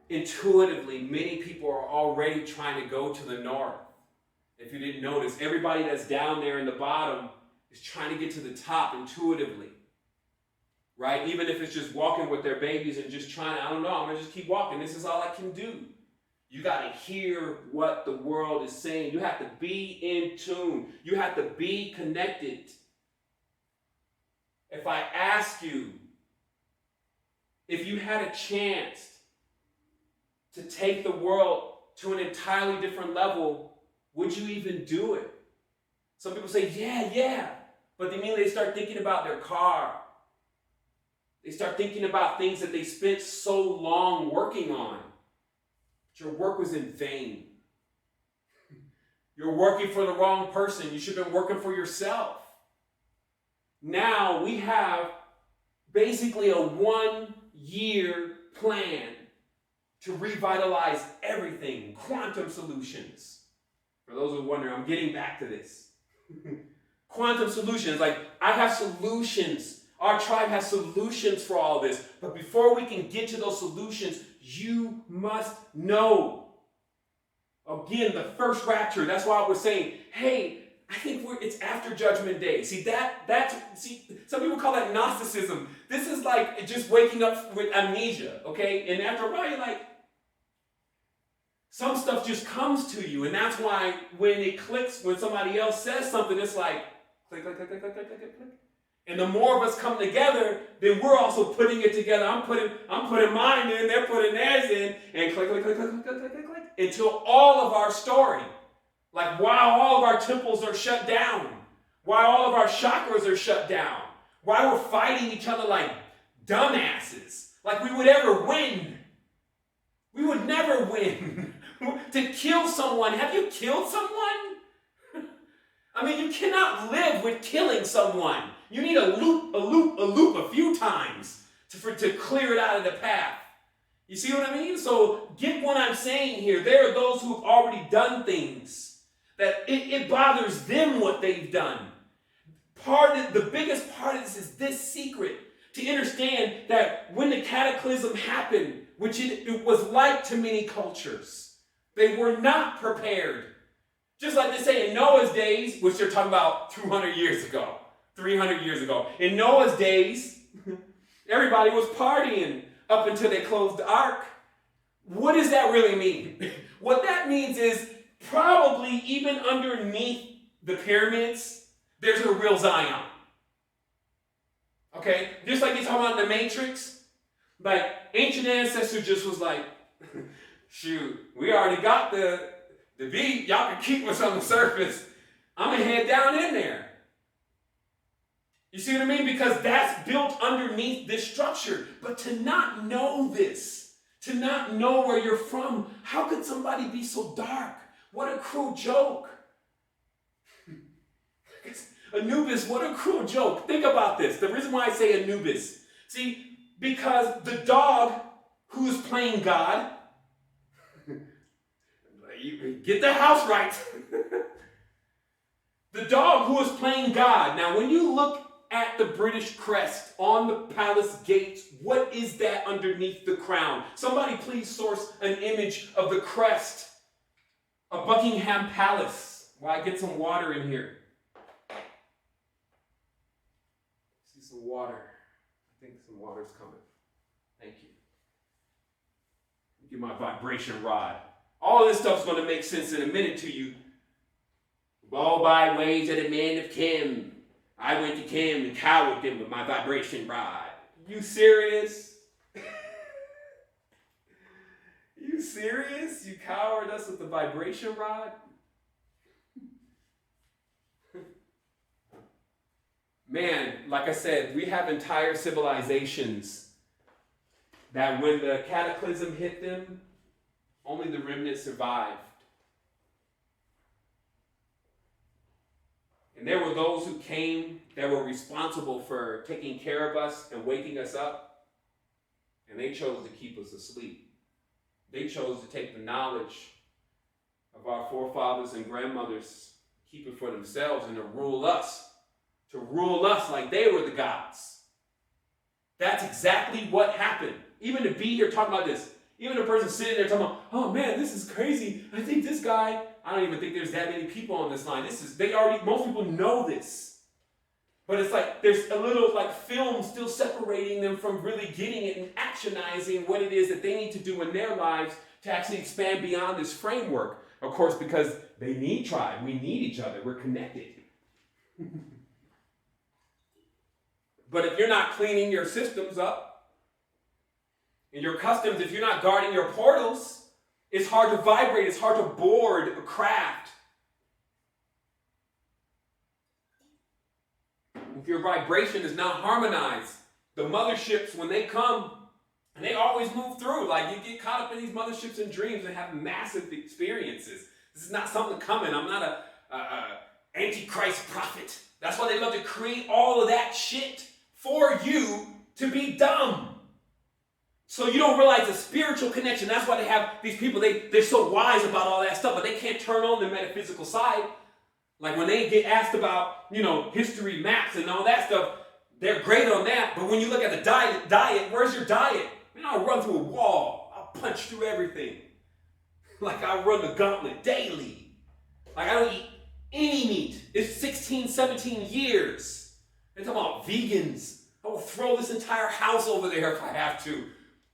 Intuitively, many people are already trying to go to the north. If you didn't notice, everybody that's down there in the bottom is trying to get to the top intuitively. Right? Even if it's just walking with their babies and just trying to, I don't know, I'm going to just keep walking. This is all I can do. You got to hear what the world is saying. You have to be in tune. You have to be connected. If I ask you, if you had a chance to take the world to an entirely different level, would you even do it? Some people say, yeah. But they start thinking about their car. They start thinking about things that they spent so long working on. But your work was in vain. You're working for the wrong person. You should have been working for yourself. Now we have basically a 1-year plan to revitalize everything. Quantum solutions. For those who are wondering, I'm getting back to this. Quantum solutions, like I have solutions. Our tribe has solutions for all this. But before we can get to those solutions, you must know. Again, the first rapture, that's why I was saying, hey, I think it's after Judgment Day. See, some people call that Gnosticism. This is like just waking up with amnesia, okay? And after a while, you're like, some stuff just comes to you. And that's why when it clicks, when somebody else says something, it's like, click, click, click, click, click, click, click, click. And the more of us come together, then we're also putting it together. I'm putting mine in, they're putting theirs in, and click, click, click, click, click, click, click, click, until all of our story, like why all of our temples are shut down, why all of our chakras are shut down, why we're fighting each other like dumbasses, like we would ever win. We would never win. To kill someone, have you killed someone? I mean, you cannot live with killing someone. You need a loop a few times to clear it out of the path. You see what I mean? So get what I'm saying here. There are those who have already done things that it bothers them what they've done. The biggest part of this is this secret. To understand that when the cataclysm happened, which it was like to many cultures, they were not prepared. Just like they say in Noah's days, which they're talking about 200 years ago, 300 years ago. In Noah's days, everybody was partying up until they closed the ark. What does that really mean? What that means is probably even underneath the pyramids, there's a real Zion. Okay? Just like you're talking about in the Matrix, like ancient ancestors just was like, shoot, we already got the beat. Y'all can keep us on the surface. I'm going to head down in there. You see what I mean? Because that's built underneath this structure. But to not know this, to not know where you're from, how could somebody be so dark? What a cruel joke. Anubis, what a cruel joke. Think about this. The reason why I say Anubis, see, because the dog who is playing God, get the house right. The dog who is playing God. Now, when you look at the British crest on the palace gates, what is that underneath the crown? Somebody please source an image of the crest of Buckingham Palace. While I get some water in here. See some water. I think some water's coming. Thank you. Get my vibration rod. All this stuff's going to make sense in a minute to you. All by ways of the man of Kim. I went to Kim and cowered them with my vibration rod. You serious? You you serious? You cowered us with the vibration rod? Man, like I said, we have entire civilizations that when the cataclysm hit them, only the remnant survived. And there were those who came that were responsible for taking care of us and waking us up, and they chose to keep us asleep. They chose to take the knowledge of our forefathers and grandmothers, keep it for themselves, and to rule us like they were the gods. That's exactly what happened. Even to be here talking about this, even a person sitting there talking about, oh man, this is crazy. I think this guy, I don't even think there's that many people on this line. Most people know this. But it's like there's a little like film still separating them from really getting it and actionizing what it is that they need to do in their lives to actually expand beyond this framework. Of course, because they need tribe. We need each other. We're connected. But if you're not cleaning your systems up and your customs, if you're not guarding your portals, it's hard to vibrate. It's hard to board a craft. If your vibration is not harmonized, the motherships, when they come, and they always move through, like you get caught up in these motherships and dreams and have massive experiences. This is not something coming. I'm not a antichrist prophet. That's why they love to create all of that shit for you to be dumb. So you don't realize the spiritual connection. That's why they have these people, they're so wise about all that stuff, but they can't turn on the metaphysical side. Like when they get asked about, history maps and all that stuff, they're great on that. But when you look at the diet, where's your diet? I'll run through a wall. I'll punch through everything. Like I run the gauntlet daily. Like I don't eat any meat. It's 16, 17 years. They're talking about vegans. I will throw this entire house over there if I have to.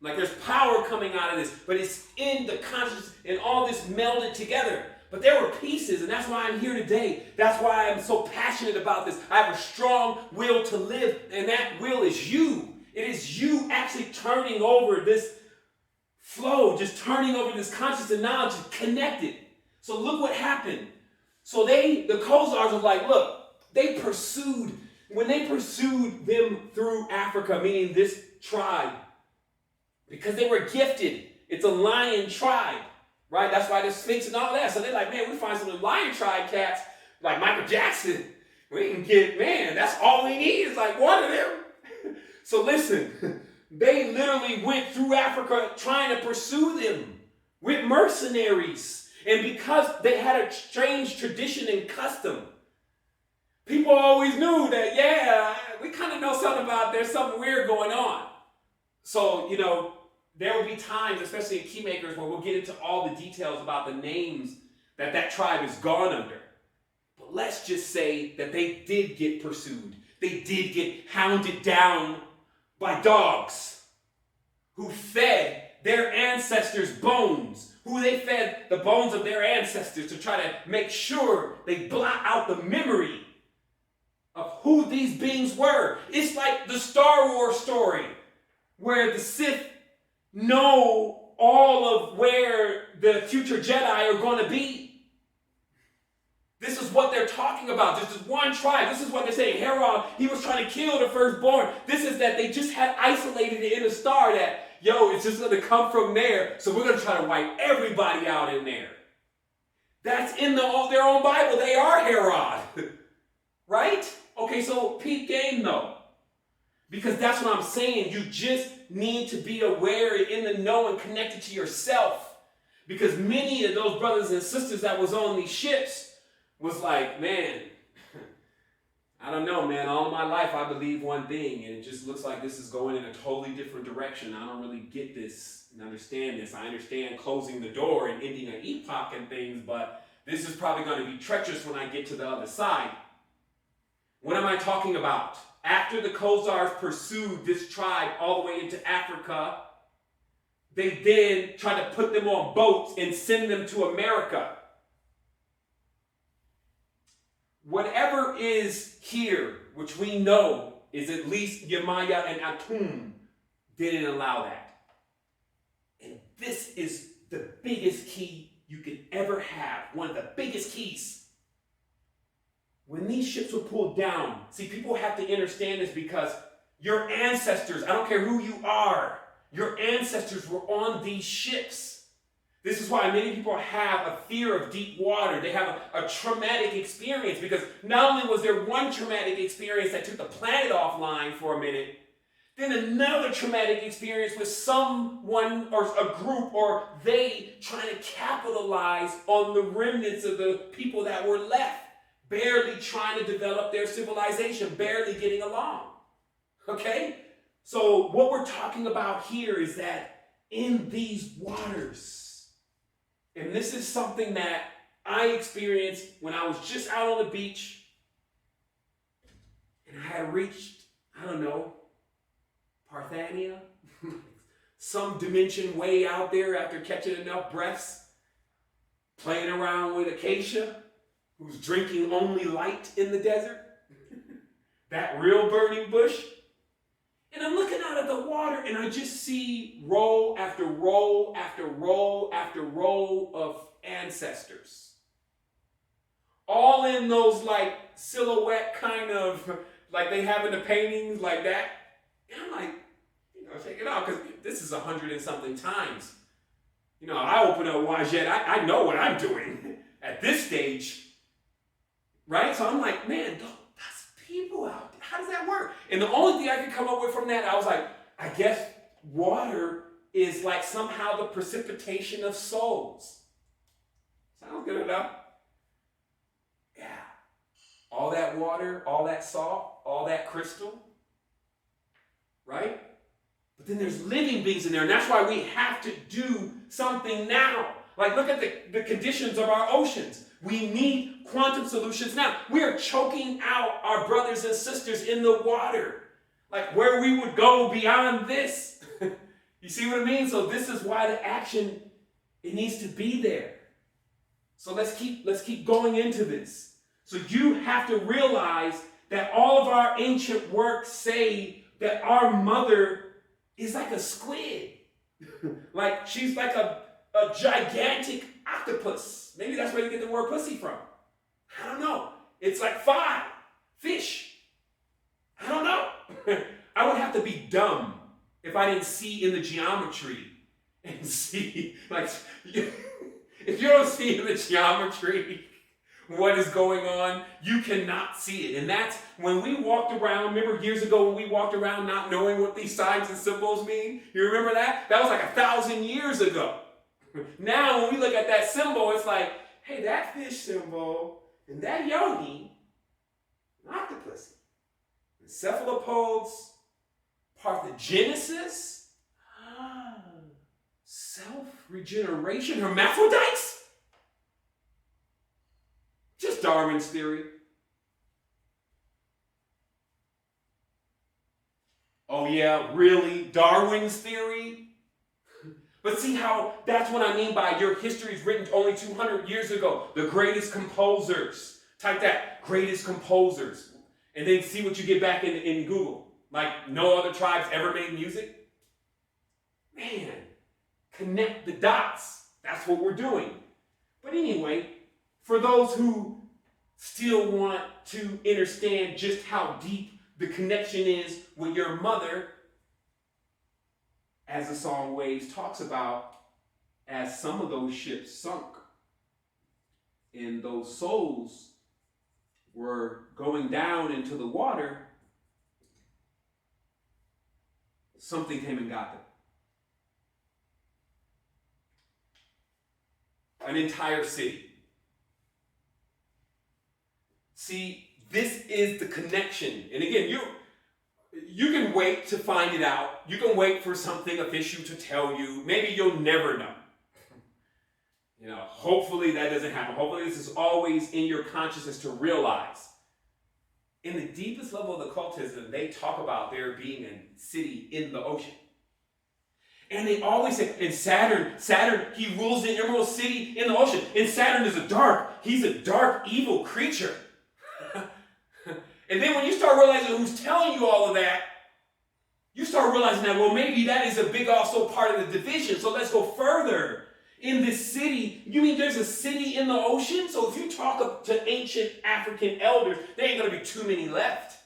Like there's power coming out of this, but it's in the consciousness and all this melded together. But there were pieces, and that's why I'm here today. That's why I'm so passionate about this. I have a strong will to live, and that will is you. It is you actually turning over this flow, just turning over this conscious and knowledge connected. So look what happened. So the Khazars was like, look, when they pursued them through Africa, meaning this tribe, because they were gifted. It's a lion tribe, right? That's why the Sphinx and all that. So they're like, man, we find some of the lion tribe cats, like Michael Jackson. We can get, man, that's all we need is like one of them. So listen, they literally went through Africa trying to pursue them with mercenaries. And because they had a strange tradition and custom, people always knew that, yeah, we kind of know something about there's something weird going on. So, there will be times, especially in Keymakers, where we'll get into all the details about the names that tribe is gone under. But let's just say that they did get pursued. They did get hounded down by dogs who fed their ancestors' bones, who they fed the bones of their ancestors to try to make sure they blot out the memory of who these beings were. It's like the Star Wars story where the Sith know all of where the future Jedi are going to be. This is what they're talking about. This is one tribe. This is what they're saying. Herod, he was trying to kill the firstborn. This is that they just had isolated it in a star that, it's just going to come from there. So we're going to try to wipe everybody out in there. That's in their own Bible. They are Herod. Right? Okay, so peep game though. Because that's what I'm saying. You just need to be aware and in the know and connected to yourself. Because many of those brothers and sisters that was on these ships was like, man, I don't know, man. All of my life I believe one thing, and it just looks like this is going in a totally different direction. I don't really get this and understand this. I understand closing the door and ending an epoch and things, but this is probably going to be treacherous when I get to the other side. What am I talking about? After the Khazars pursued this tribe all the way into Africa, they then tried to put them on boats and send them to America. Whatever is here, which we know is at least Yemaya and Atum, didn't allow that. And this is the biggest key you could ever have. One of the biggest keys. When these ships were pulled down, see, people have to understand this because your ancestors, I don't care who you are, your ancestors were on these ships. This is why many people have a fear of deep water. They have a traumatic experience because not only was there one traumatic experience that took the planet offline for a minute, then another traumatic experience with someone or a group or they trying to capitalize on the remnants of the people that were left, barely trying to develop their civilization, barely getting along. Okay? So what we're talking about here is that in these waters, and this is something that I experienced when I was just out on the beach and I had reached, I don't know, Parthenia, some dimension way out there after catching enough breaths, playing around with Acacia, who's drinking only light in the desert, that real burning bush. And I'm looking out at the water and I just see row after row after row after row of ancestors. All in those like silhouette kind of, like they have in the paintings like that. And I'm like, check it out, because this is 100 and something times. I open up Wajed, I know what I'm doing at this stage, right? So I'm like, man, that's people out there. How does that work? And the only thing I could come up with from that, I was like, I guess water is like somehow the precipitation of souls. Sounds good enough. Yeah. All that water, all that salt, all that crystal, right? But then there's living beings in there, and that's why we have to do something now. Like, look at the conditions of our oceans. We need quantum solutions now. We are choking out our brothers and sisters in the water. Like, where we would go beyond this. You see what I mean? So this is why the action, it needs to be there. So let's keep going into this. So you have to realize that all of our ancient works say that our mother is like a squid. Like she's like a gigantic octopus. Maybe that's where you get the word pussy from. I don't know. It's like 5 fish. I don't know. I would have to be dumb if I didn't see in the geometry and see, like, if you don't see in the geometry what is going on, you cannot see it. And that's when we walked around, remember years ago when we walked around not knowing what these signs and symbols mean? You remember that? That was like 1,000 years ago. Now when we look at that symbol, it's like, hey, that fish symbol and that yogi, octopus, cephalopods, parthenogenesis, self-regeneration, hermaphrodites. Just Darwin's theory. Oh yeah, really? Darwin's theory? But see how, that's what I mean by your history is written only 200 years ago. The greatest composers. Type that, greatest composers. And then see what you get back in Google. Like, no other tribes ever made music? Man, connect the dots. That's what we're doing. But anyway, for those who still want to understand just how deep the connection is with your mother, as the song Waves talks about, as some of those ships sunk and those souls were going down into the water, something came and got them. An entire city. See, this is the connection. And again, you can wait to find it out. You can wait for something official to tell you. Maybe you'll never know. Hopefully that doesn't happen. Hopefully this is always in your consciousness to realize. In the deepest level of occultism, they talk about there being a city in the ocean. And they always say, and Saturn, he rules the Emerald City in the ocean. And Saturn is he's a dark, evil creature. And then when you start realizing who's telling you all of that, you start realizing that, well, maybe that is a big also part of the division. So let's go further. In this city, you mean there's a city in the ocean? So if you talk to ancient African elders, there ain't going to be too many left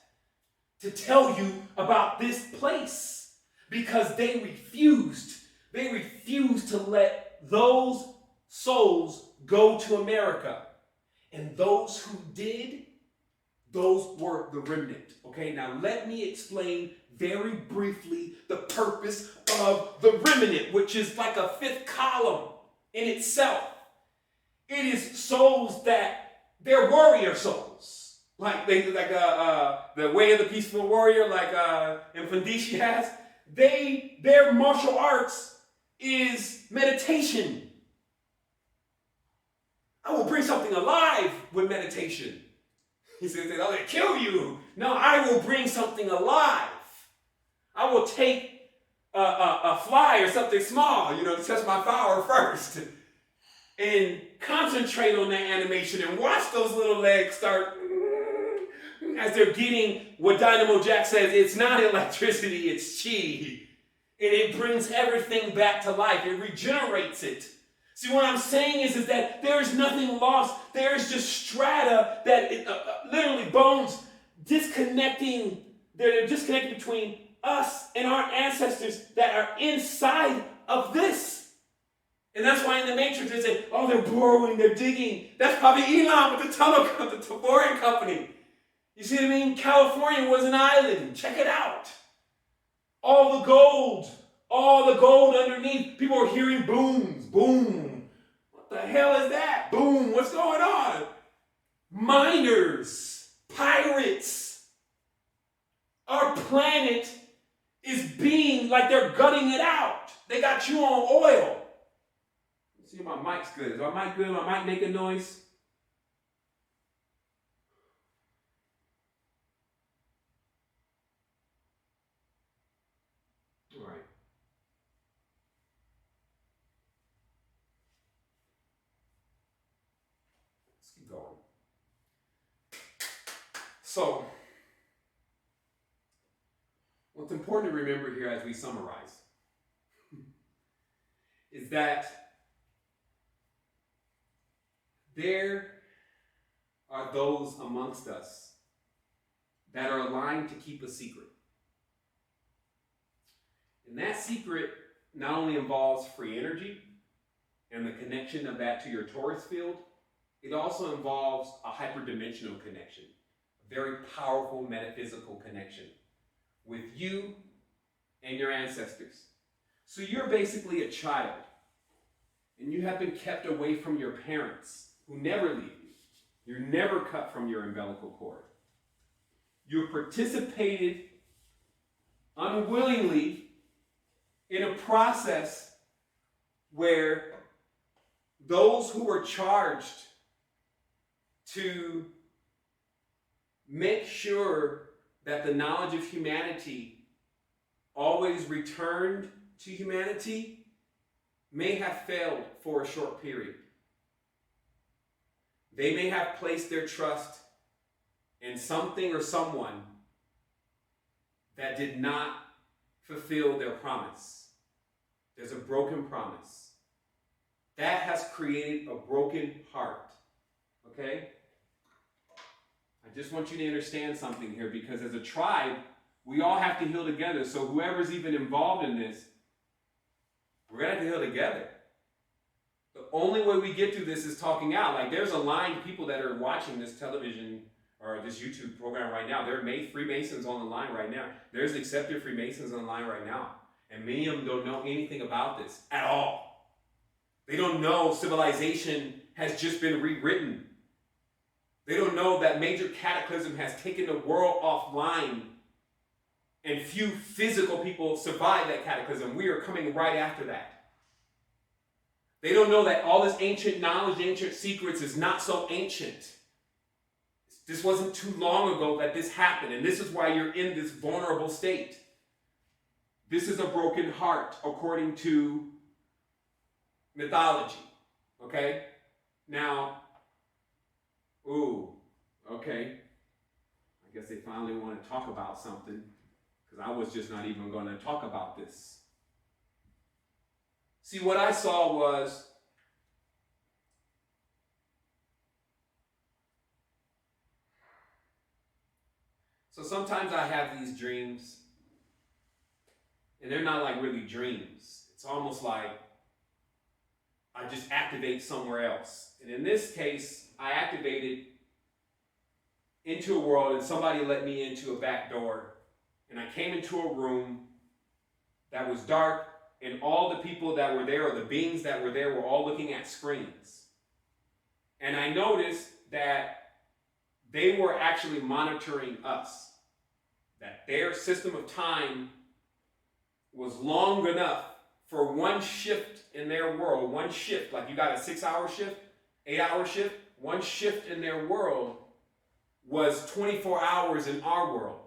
to tell you about this place, because they refused to let those souls go to America. And those who did, those were the remnant. Okay, now let me explain very briefly the purpose of the remnant, which is like a fifth column in itself. It is souls that they're warrior souls, like the way of the peaceful warrior, like Infandishi has. Their martial arts is meditation. I will bring something alive with meditation. He says, "Oh, they kill you." No, I will bring something alive. I will take a fly or something small, to test my power first, and concentrate on that animation and watch those little legs start as they're getting what Dynamo Jack says, it's not electricity, it's chi. And it brings everything back to life. It regenerates it. See, what I'm saying is that there is nothing lost. There is just strata that literally bones disconnecting. They're disconnected between us and our ancestors that are inside of this. And that's why in the Matrix they say, oh, they're burrowing, they're digging. That's probably Elon with the tunnel, the boring company. You see what I mean? California was an island. Check it out. All the gold underneath. People are hearing booms, boom. What the hell is that? Boom, what's going on? Miners, pirates. Our planet is being like they're gutting it out. They got you on oil. Let's see if my mic's good. Is my mic good? My mic make a noise? All right. Let's keep going. So, what's important to remember here as we summarize is that there are those amongst us that are aligned to keep a secret. And that secret not only involves free energy and the connection of that to your torus field, it also involves a hyperdimensional connection, a very powerful metaphysical connection with you and your ancestors. So you're basically a child, and you have been kept away from your parents, who never leave you. You're never cut from your umbilical cord. You've participated unwillingly in a process where those who were charged to make sure that the knowledge of humanity always returned to humanity may have failed for a short period. They may have placed their trust in something or someone that did not fulfill their promise. There's a broken promise. That has created a broken heart. Okay? I just want you to understand something here, because as a tribe, we all have to heal together. So whoever's even involved in this, we're going to have to heal together. The only way we get through this is talking out. Like, there's a line of people that are watching this television or this YouTube program right now. There are Freemasons on the line right now. There's accepted Freemasons on the line right now. And many of them don't know anything about this at all. They don't know civilization has just been rewritten. They don't know that major cataclysm has taken the world offline, and few physical people survive that cataclysm. We are coming right after that. They don't know that all this ancient knowledge, ancient secrets is not so ancient. This wasn't too long ago that this happened, and this is why you're in this vulnerable state. This is a broken heart, according to mythology. Okay? Now, okay. I guess they finally want to talk about something, because I was just not even going to talk about this. See, what I saw was So sometimes I have these dreams, and they're not like really dreams. It's almost like I just activate somewhere else. And in this case, I activated into a world, and somebody let me into a back door, and I came into a room that was dark, and all the people that were there, or the beings that were there, were all looking at screens. And I noticed that they were actually monitoring us, that their system of time was long enough for one shift in their world, one shift, like you got a 6-hour shift, 8-hour shift, one shift in their world was 24 hours in our world.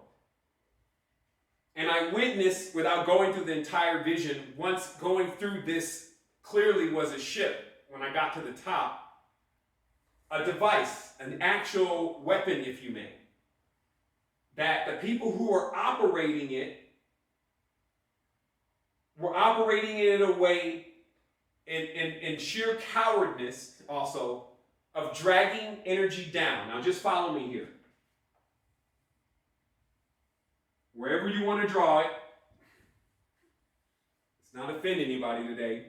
And I witnessed, without going through the entire vision, once going through this clearly was a ship, when I got to the top, a device, an actual weapon, if you may, that the people who were operating it were operating it in a way, in sheer cowardness also, of dragging energy down. Now just follow me here. Wherever you want to draw it, let's not offend anybody today.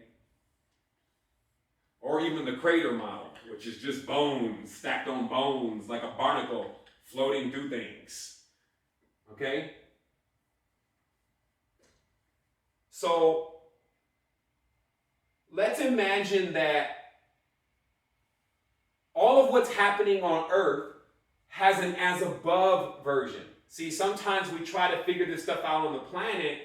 Or even the crater model, which is just bones stacked on bones like a barnacle floating through things. Okay? So let's imagine that all of what's happening on Earth has an as above version. See, sometimes we try to figure this stuff out on the planet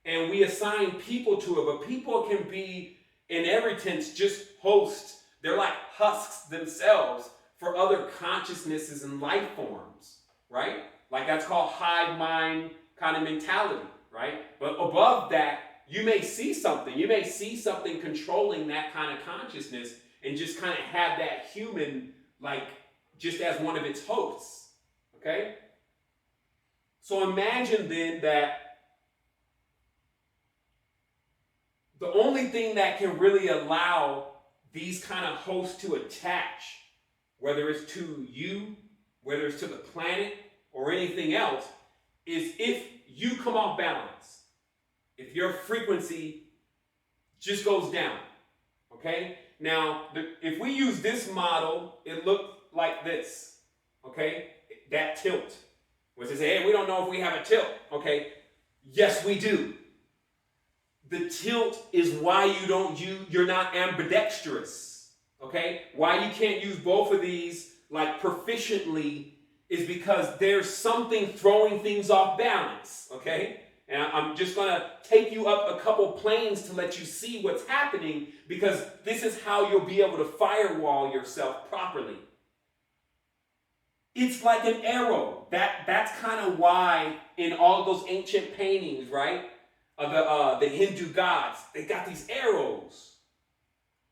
and we assign people to it, but people can be, in every sense, just hosts. They're like husks themselves for other consciousnesses and life forms, right? Like that's called hive mind kind of mentality, right? But above that, you may see something. You may see something controlling that kind of consciousness and just kind of have that human like just as one of its hosts, okay? So imagine then that the only thing that can really allow these kind of hosts to attach, whether it's to you, whether it's to the planet or anything else, is if you come off balance. If your frequency just goes down, okay? Now, if we use this model, it looked like this, okay? That tilt. Which is, hey, we don't know if we have a tilt, okay? Yes, we do. The tilt is why you're not ambidextrous, okay? Why you can't use both of these like proficiently is because there's something throwing things off balance, okay? And I'm just going to take you up a couple planes to let you see what's happening, because this is how you'll be able to firewall yourself properly. It's like an arrow. That's kind of why in all those ancient paintings, right, of the Hindu gods, they got these arrows,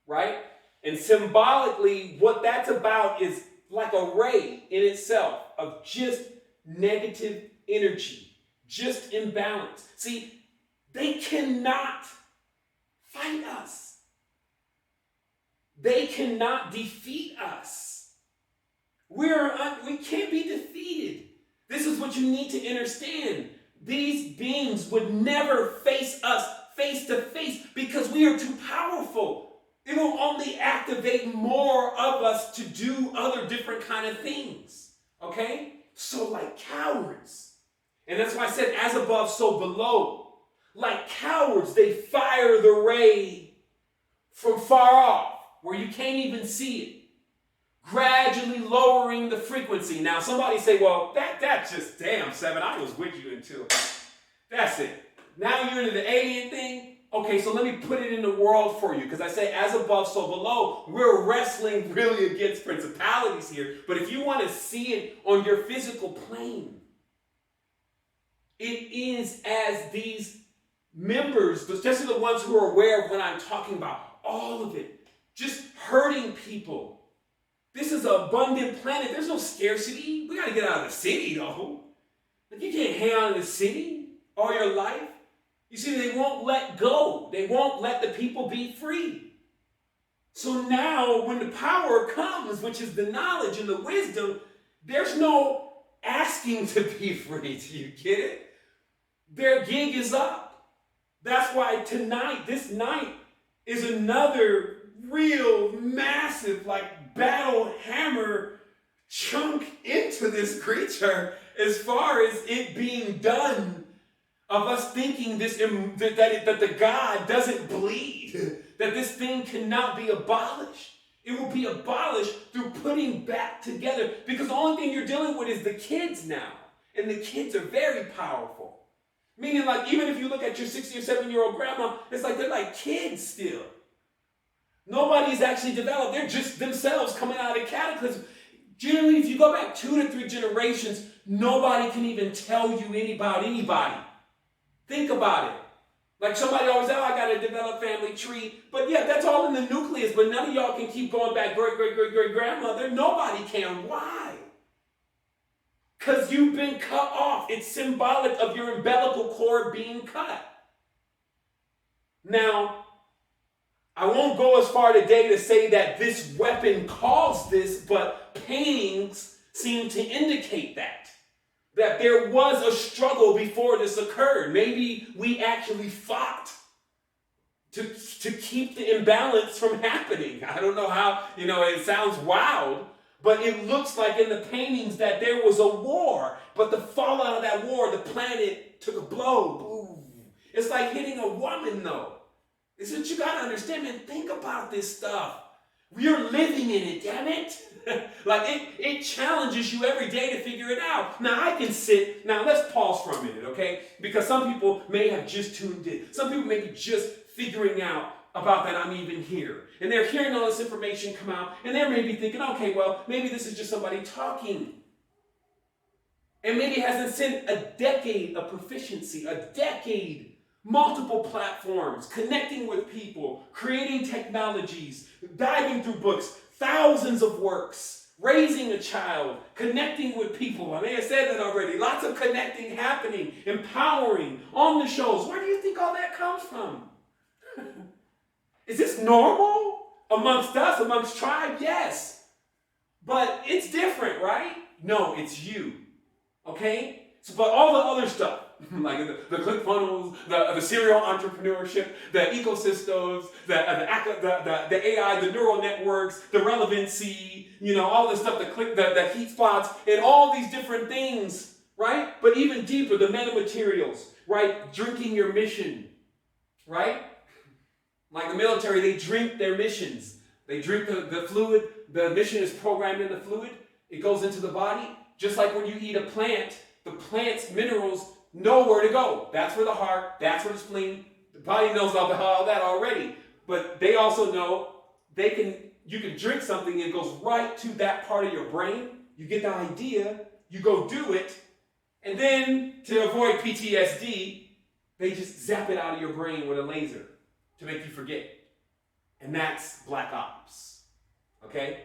right? And symbolically, what that's about is like a ray in itself of just negative energy, just imbalance. See, they cannot fight us. They cannot defeat us. We can't be defeated. This is what you need to understand. These beings would never face us face to face because we are too powerful. It will only activate more of us to do other different kind of things. Okay? So like cowards. And that's why I said as above, so below. Like cowards, they fire the ray from far off where you can't even see it. Gradually lowering the frequency. Now somebody say, well, that's just, damn, Sevan, I was with you until, that's it. Now you're into the alien thing? Okay, so let me put it in the world for you, because I say as above, so below. We're wrestling really against principalities here, but if you want to see it on your physical plane, it is as these members, especially the ones who are aware of what I'm talking about, all of it, just hurting people. This is an abundant planet. There's no scarcity. We got to get out of the city, though. Like, you can't hang out in the city all your life. You see, they won't let go. They won't let the people be free. So now, when the power comes, which is the knowledge and the wisdom, there's no asking to be free. Do you get it? Their gig is up. That's why this night, is another real massive, like, battle hammer chunk into this creature as far as it being done, of us thinking that the God doesn't bleed, that this thing cannot be abolished. It will be abolished through putting back together, because the only thing you're dealing with is the kids now, and the kids are very powerful. Meaning, like, even if you look at your 60 or 7-year-old grandma, it's like they're like kids still. Nobody's actually developed. They're just themselves coming out of cataclysm. Generally, if you go back 2 to 3 generations, nobody can even tell you about anybody. Think about it. Like, somebody always says, I got to develop family tree. But yeah, that's all in the nucleus. But none of y'all can keep going back great-great-great-great-grandmother. Nobody can. Why? Because you've been cut off. It's symbolic of your umbilical cord being cut. Now, I won't go as far today to say that this weapon caused this, but paintings seem to indicate that there was a struggle before this occurred. Maybe we actually fought to keep the imbalance from happening. I don't know how, it sounds wild, but it looks like in the paintings that there was a war, but the fallout of that war, the planet took a blow. Boom. It's like hitting a woman, though. It's what you got to understand, man. Think about this stuff. You're living in it, damn it. Like, it challenges you every day to figure it out. Now, let's pause for a minute, okay? Because some people may have just tuned in. Some people may be just figuring out about that I'm even here. And they're hearing all this information come out, and they're maybe thinking, okay, well, maybe this is just somebody talking. And maybe it hasn't seen a decade of proficiency, multiple platforms, connecting with people, creating technologies, diving through books, thousands of works, raising a child, connecting with people. I may have said that already. Lots of connecting happening, empowering, on the shows. Where do you think all that comes from? Is this normal amongst us, amongst tribe? Yes. But it's different, right? No, it's you. Okay? But all the other stuff, like the ClickFunnels, the serial entrepreneurship, the ecosystems, the AI, the neural networks, the relevancy, all this stuff, the heat spots, and all these different things, right? But even deeper, the metamaterials, right? Drinking your mission, right? Like the military, they drink their missions. They drink the fluid. The mission is programmed in the fluid. It goes into the body. Just like when you eat a plant, the plant's minerals know where to go. That's where the heart, that's where the spleen, the body knows all that already. But they also know you can drink something and it goes right to that part of your brain. You get the idea, you go do it, and then to avoid PTSD, they just zap it out of your brain with a laser to make you forget. And that's Black Ops. Okay?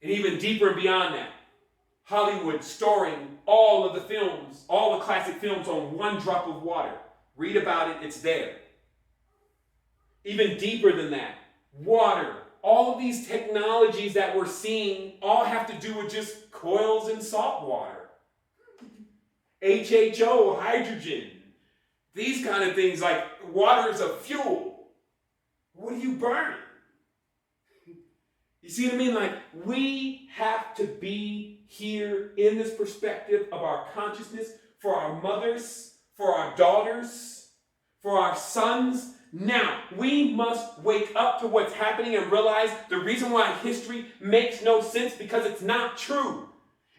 And even deeper beyond that, Hollywood storing all of the films, all the classic films on one drop of water. Read about it, it's there. Even deeper than that, water. All of these technologies that we're seeing all have to do with just coils and salt water. HHO, hydrogen. These kind of things, like water is a fuel. What do you burn? You see what I mean? Like, we have to be here in this perspective of our consciousness for our mothers, for our daughters, for our sons. Now, we must wake up to what's happening and realize the reason why history makes no sense, because it's not true.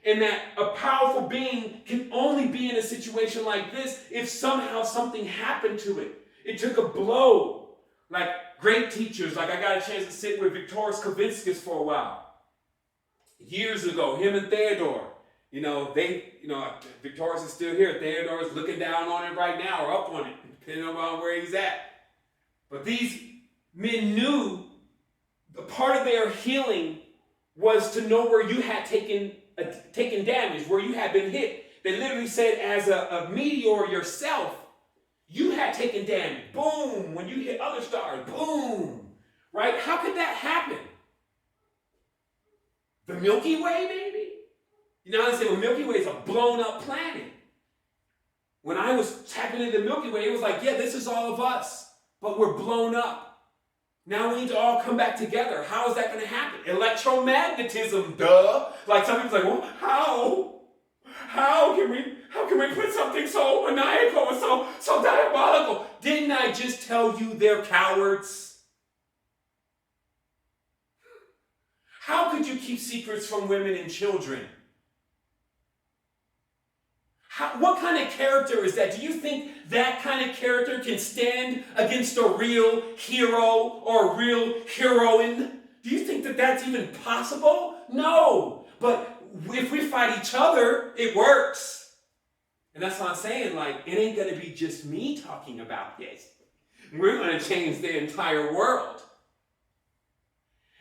And that a powerful being can only be in a situation like this if somehow something happened to it. It took a blow. Like great teachers, like I got a chance to sit with Viktoras Kavinskis for a while. Years ago, him and Theodore, Viktoras is still here. Theodore is looking down on it right now, or up on it, depending on where he's at. But these men knew the part of their healing was to know where you had taken damage, where you had been hit. They literally said, as a meteor yourself, you had taken damage. Boom. When you hit other stars, boom. Right? How could that happen? The Milky Way, maybe? You know how they say, well, Milky Way is a blown up planet. When I was tapping into the Milky Way, it was like, yeah, this is all of us, but we're blown up. Now we need to all come back together. How is that going to happen? Electromagnetism, duh. Like some people's like, well, how? How can we put something so maniacal and so diabolical? Didn't I just tell you they're cowards? How could you keep secrets from women and children? What kind of character is that? Do you think that kind of character can stand against a real hero or a real heroine? Do you think that that's even possible? No. But if we fight each other, it works. And that's what I'm saying. Like, it ain't going to be just me talking about this. We're going to change the entire world.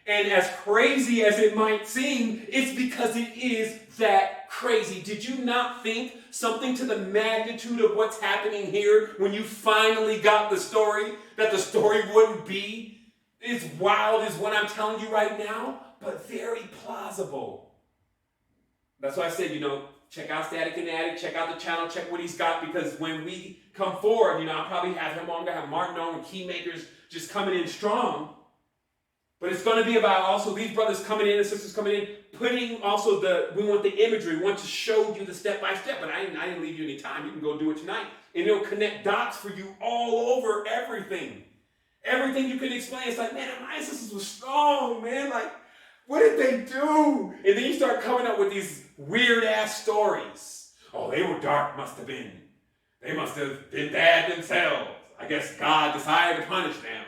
And as crazy as it might seem, it's because it is that crazy. Did you not think something to the magnitude of what's happening here when you finally got the story, that the story wouldn't be as wild as what I'm telling you right now, but very plausible? That's why I said, check out Static and Addict, check out the channel, check what he's got, because when we come forward, I'll probably have him on, I'm going to have Martin on, and Keymakers just coming in strong. But it's going to be about also these brothers coming in and sisters coming in, putting also we want the imagery, we want to show you the step-by-step, but I didn't leave you any time. You can go do it tonight. And it'll connect dots for you all over everything. Everything you can explain. It's like, man, my sisters were strong, man. Like, what did they do? And then you start coming up with these weird-ass stories. Oh, they were dark, must have been. They must have been bad themselves. I guess God decided to punish them.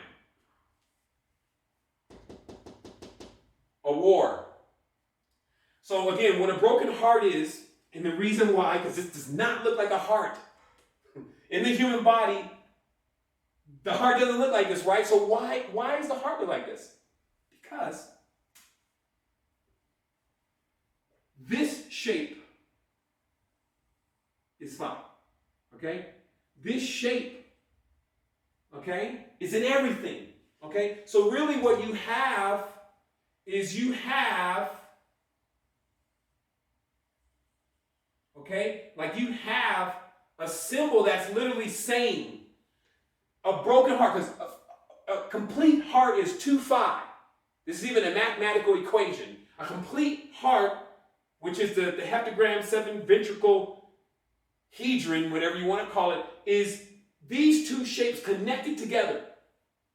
A war. So again, what a broken heart is, and the reason why, because this does not look like a heart. In the human body, the heart doesn't look like this, right? So why does the heart look like this? Because this shape is fine, okay? This shape, okay, is in everything, okay? So really what you have is okay, like you have a symbol that's literally saying a broken heart, because a complete heart is 2-5. This is even a mathematical equation. A complete heart, which is the heptagram 7 ventricle hedron, whatever you want to call it, is these two shapes connected together.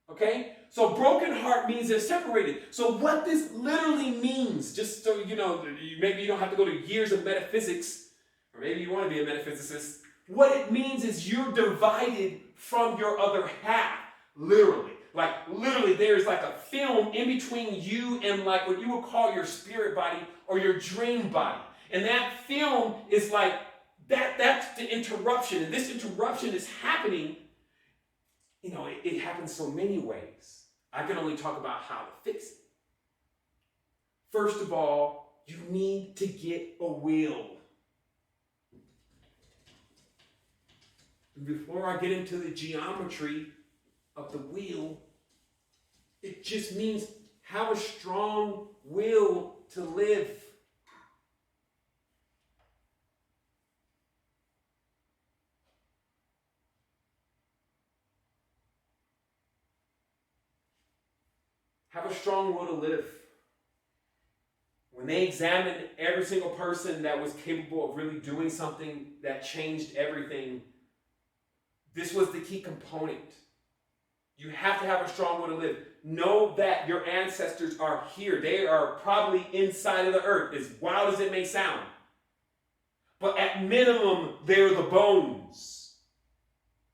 Okay? So broken heart means they're separated. So what this literally means, just so you know, maybe you don't have to go to years of metaphysics, or maybe you want to be a metaphysicist. What it means is you're divided from your other half, literally. Like, literally, there's like a film in between you and like what you would call your spirit body or your dream body. And that film is like, that's the interruption. And this interruption is happening, it happens so many ways. I can only talk about how to fix it. First of all, you need to get a will. Before I get into the geometry of the will, it just means have a strong will to live. Have a strong will to live. When they examined every single person that was capable of really doing something that changed everything, this was the key component. You have to have a strong will to live. Know that your ancestors are here. They are probably inside of the earth, as wild as it may sound. But at minimum, they're the bones.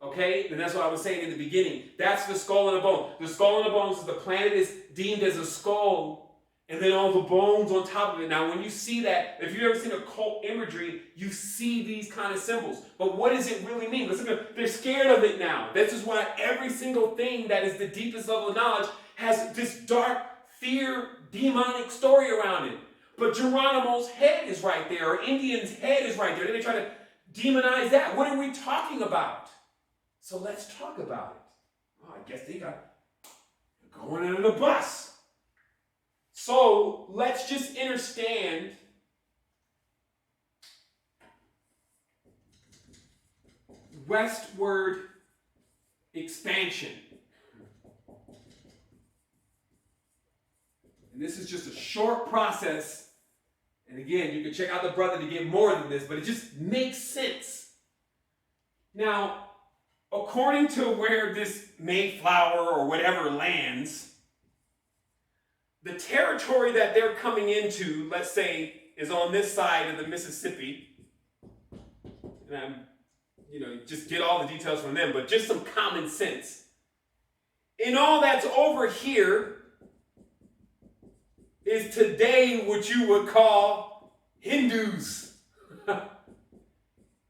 Okay? And that's what I was saying in the beginning. That's the skull and the bone. The skull and the bones is the planet is deemed as a skull, and then all the bones on top of it. Now, when you see that, if you've ever seen occult imagery, you see these kind of symbols. But what does it really mean? Listen, they're scared of it now. This is why every single thing that is the deepest level of knowledge has this dark, fear, demonic story around it. But Geronimo's head is right there, or Indian's head is right there. Then they try to demonize that. What are we talking about? So let's talk about it. Oh, I guess they got going under the bus. So let's just understand westward expansion. And this is just a short process. And again, you can check out the brother to get more than this, but it just makes sense. Now, according to where this Mayflower or whatever lands, the territory that they're coming into, let's say, is on this side of the Mississippi. And I'm, just get all the details from them, but just some common sense. And all that's over here is today what you would call Hindus.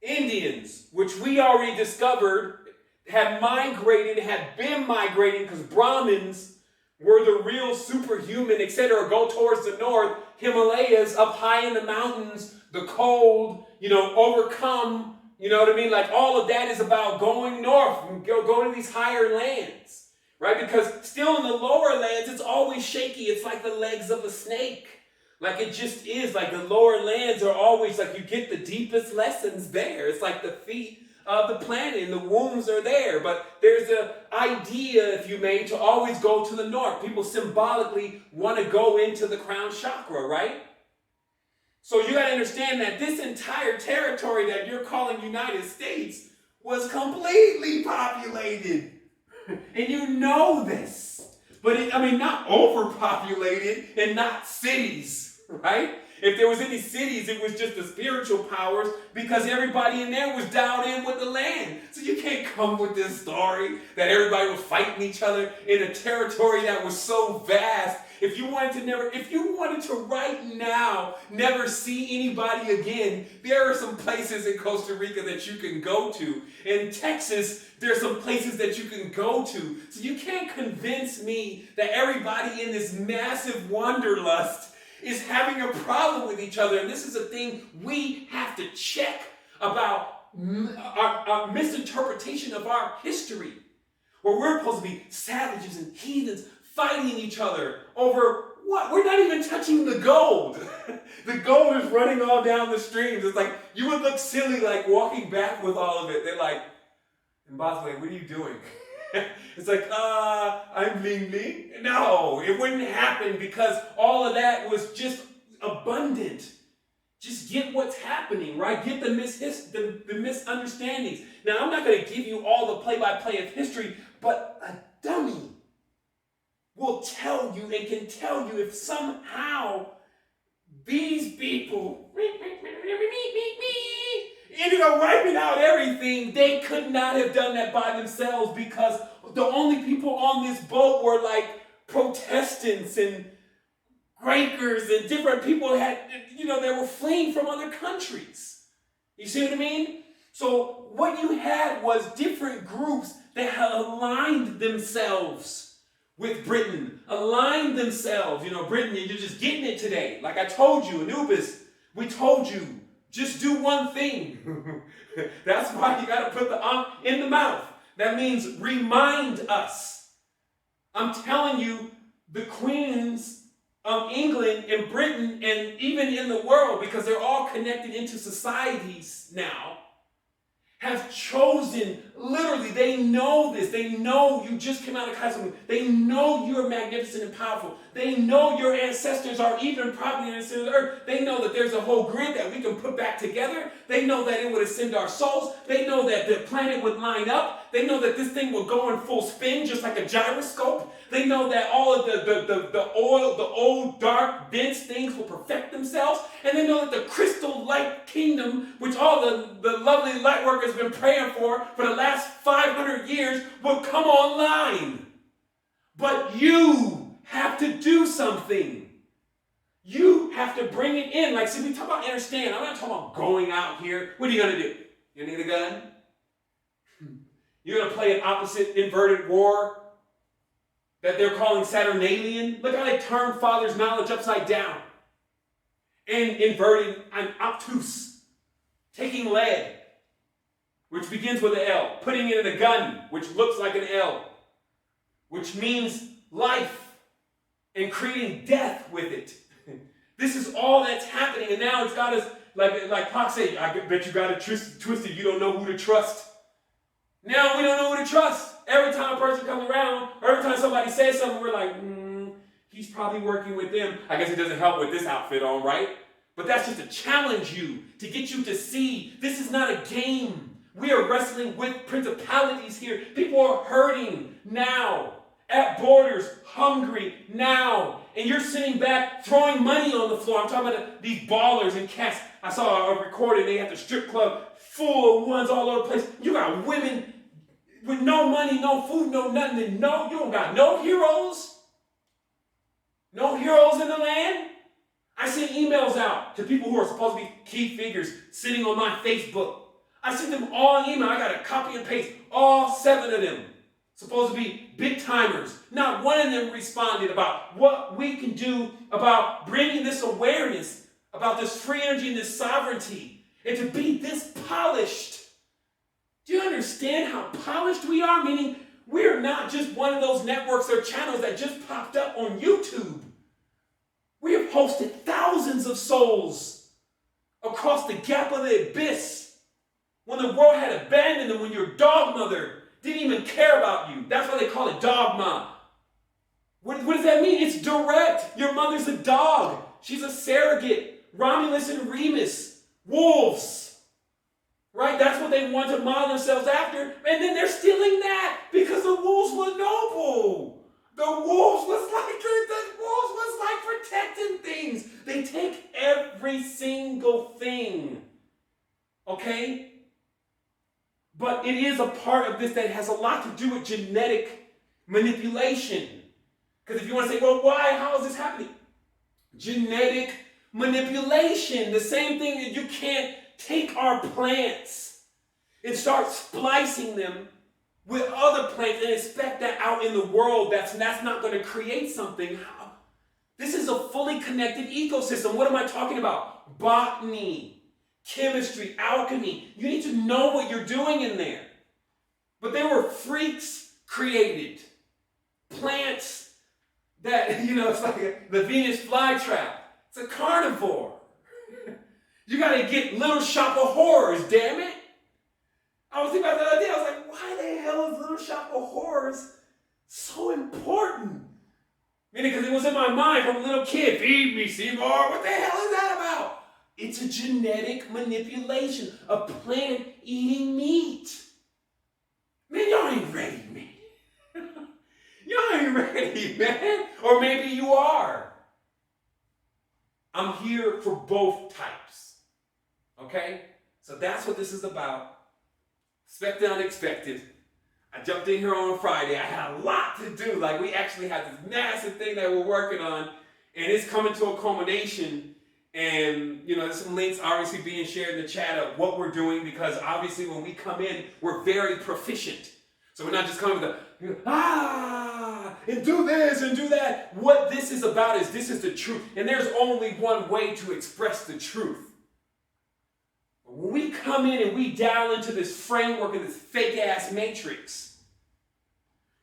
Indians, which we already discovered had been migrating because Brahmins were the real superhuman, etc. Go towards the north, Himalayas, up high in the mountains, the cold, overcome, you know what I mean? Like all of that is about going north and go to these higher lands. Right? Because still in the lower lands, it's always shaky. It's like the legs of a snake. Like it just is. Like the lower lands are always like you get the deepest lessons there. It's like the feet of the planet and the wombs are there. But there's an idea, if you may, to always go to the north. People symbolically want to go into the crown chakra, right? So you got to understand that this entire territory that you're calling United States was completely populated. And you know this. But not overpopulated and not cities, right? If there was any cities, it was just the spiritual powers because everybody in there was dialed in with the land. So you can't come with this story that everybody was fighting each other in a territory that was so vast. If you wanted to right now never see anybody again, there are some places in Costa Rica that you can go to. In Texas, there's some places that you can go to. So you can't convince me that everybody in this massive wanderlust is having a problem with each other. And this is a thing we have to check about our misinterpretation of our history. Where we're supposed to be savages and heathens fighting each other over what? We're not even touching the gold. The gold is running all down the streams. It's like, you would look silly like walking back with all of it. They're like, Mbazwe, what are you doing? It's like, I'm bling bling. No, it wouldn't happen because all of that was just abundant. Just get what's happening, right? Get the misunderstandings. Now, I'm not going to give you all the play-by-play of history, but a dummy will tell you and can tell you if somehow these people ended up wiping out everything. They could not have done that by themselves because the only people on this boat were like Protestants and Quakers and different people they were fleeing from other countries. You see what I mean? So what you had was different groups that had aligned themselves with Britain, aligned themselves. Britain, you're just getting it today. Like I told you, Anubis, we told you, just do one thing. That's why you got to put the in the mouth. That means remind us. I'm telling you, the queens of England and Britain and even in the world, because they're all connected into societies now, have chosen, literally, they know this. They know you just came out of high school. They know you're magnificent and powerful. They know your ancestors are even probably ancestors of the earth. They know that there's a whole grid that we can put back together. They know that it would ascend our souls. They know that the planet would line up. They know that this thing will go in full spin just like a gyroscope. They know that all of the old, dark, dense things will perfect themselves. And they know that the crystal light kingdom, which all the lovely light workers have been praying for the last 500 years, will come online. But you have to do something. You have to bring it in. Like, see, we talk about understand. I'm not talking about going out here. What are you going to do? You need a gun? You're going to play an opposite inverted war that they're calling Saturnalian? Look how they turn Father's knowledge upside down. And inverting an obtuse. Taking lead, which begins with an L. Putting it in a gun, which looks like an L. Which means life. And creating death with it. This is all that's happening. And now it's got us, like Pac said, I bet you got it twisted. You don't know who to trust. Now we don't know who to trust. Every time a person comes around, or every time somebody says something, we're like, he's probably working with them. I guess it doesn't help with this outfit on, right? But that's just to challenge you, to get you to see this is not a game. We are wrestling with principalities here. People are hurting now, at borders, hungry now. And you're sitting back throwing money on the floor. I'm talking about these ballers and cats. I saw a recording. They had the strip club full of ones all over the place. You got women with no money, no food, no nothing. And you don't got no heroes. No heroes in the land. I sent emails out to people who are supposed to be key figures sitting on my Facebook. I sent them all an email. I got to copy and paste all 7 of them. Supposed to be big timers. Not one of them responded about what we can do about bringing this awareness about this free energy and this sovereignty, and to be this polished. Do you understand how polished we are? Meaning we're not just one of those networks or channels that just popped up on YouTube. We have hosted thousands of souls across the gap of the abyss when the world had abandoned them, when your dog mother didn't even care about you. That's why they call it dogma. What does that mean? It's direct. Your mother's a dog. She's a surrogate. Romulus and Remus, wolves. Right? That's what they want to model themselves after. And then they're stealing that because the wolves were noble. The wolves was like protecting things. They take every single thing. Okay? But it is a part of this that has a lot to do with genetic manipulation. Because if you want to say, well, why? How is this happening? Genetic manipulation. The same thing that you can't take our plants and start splicing them with other plants and expect that out in the world that's not going to create something. This is a fully connected ecosystem. What am I talking about? Botany, chemistry, alchemy. You need to know what you're doing in there. But there were freaks created. Plants that, it's like the Venus flytrap. It's a carnivore. You got to get Little Shop of Horrors, damn it. I was thinking about that the other day. I was like, why the hell is Little Shop of Horrors so important? Meaning, because it was in my mind from a little kid. Feed me, Seymour. What the hell is that about? It's a genetic manipulation. A plant eating meat. Man, y'all ain't ready, man. Y'all ain't ready, man. Or maybe you are. I'm here for both types. Okay? So that's what this is about. Expected, unexpected. I jumped in here on a Friday. I had a lot to do. Like, we actually had this massive thing that we're working on, and it's coming to a culmination. And, there's some links obviously being shared in the chat of what we're doing, because obviously when we come in, we're very proficient. So we're not just coming with and do this and do that. What this is about is this is the truth. And there's only one way to express the truth. When we come in and we dial into this framework of this fake-ass matrix,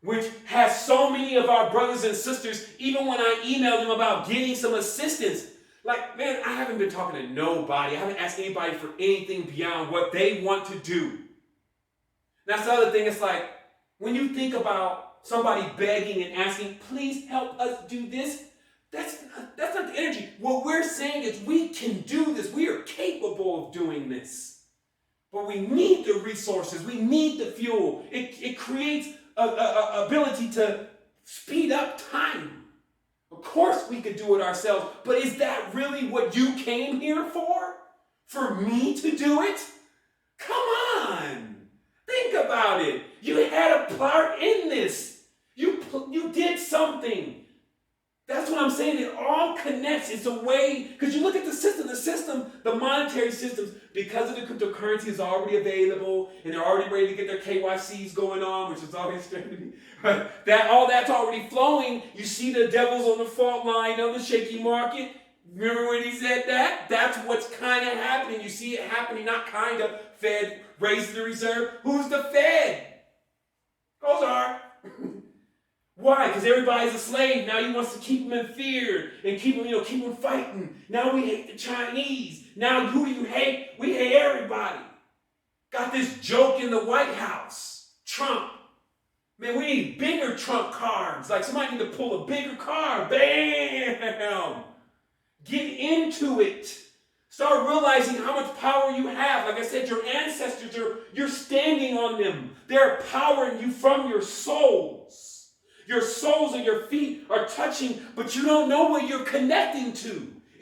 which has so many of our brothers and sisters, even when I email them about getting some assistance, like, man, I haven't been talking to nobody. I haven't asked anybody for anything beyond what they want to do. That's the other thing. It's like, when you think about somebody begging and asking, please help us do this, that's not the energy. What we're saying is we can do this. We are capable of doing this. But we need the resources. We need the fuel. It creates a ability to speed up time. Of course we could do it ourselves, but is that really what you came here for? For me to do it? Come on. Think about it. You had a part in this. You did something. That's what I'm saying. It all connects. It's a way, because you look at the system, the monetary systems, because of the cryptocurrency is already available, and they're already ready to get their KYCs going on, which is always strange. All that's already flowing. You see the devils on the fault line of the shaky market. Remember when he said that? That's what's kind of happening. You see it happening, not kind of. Fed raised the reserve. Who's the Fed? Those are. Why? Because everybody's a slave. Now he wants to keep them in fear and keep them fighting. Now we hate the Chinese. Now who do you hate? We hate everybody. Got this joke in the White House. Trump. Man, we need bigger trump cards. Like somebody need to pull a bigger card. Bam! Get into it. Start realizing how much power you have. Like I said, your ancestors, you're standing on them. They're empowering you from your souls. Your soles and your feet are touching, but you don't know what you're connecting to.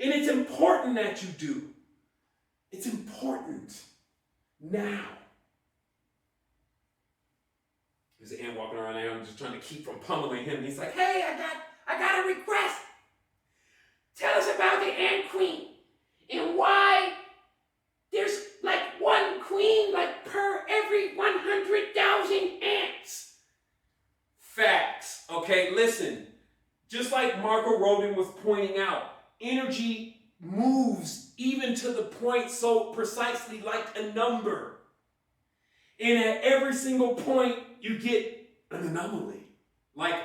And it's important that you do. It's important now. There's an ant walking around there. I'm just trying to keep from pummeling him. He's like, hey, I got a request. Tell us about the ant queen and why there's like one queen like per every 100,000 ants. Facts. Okay, listen. Just like Marco Rodin was pointing out, energy moves even to the point so precisely like a number. And at every single point, you get an anomaly, like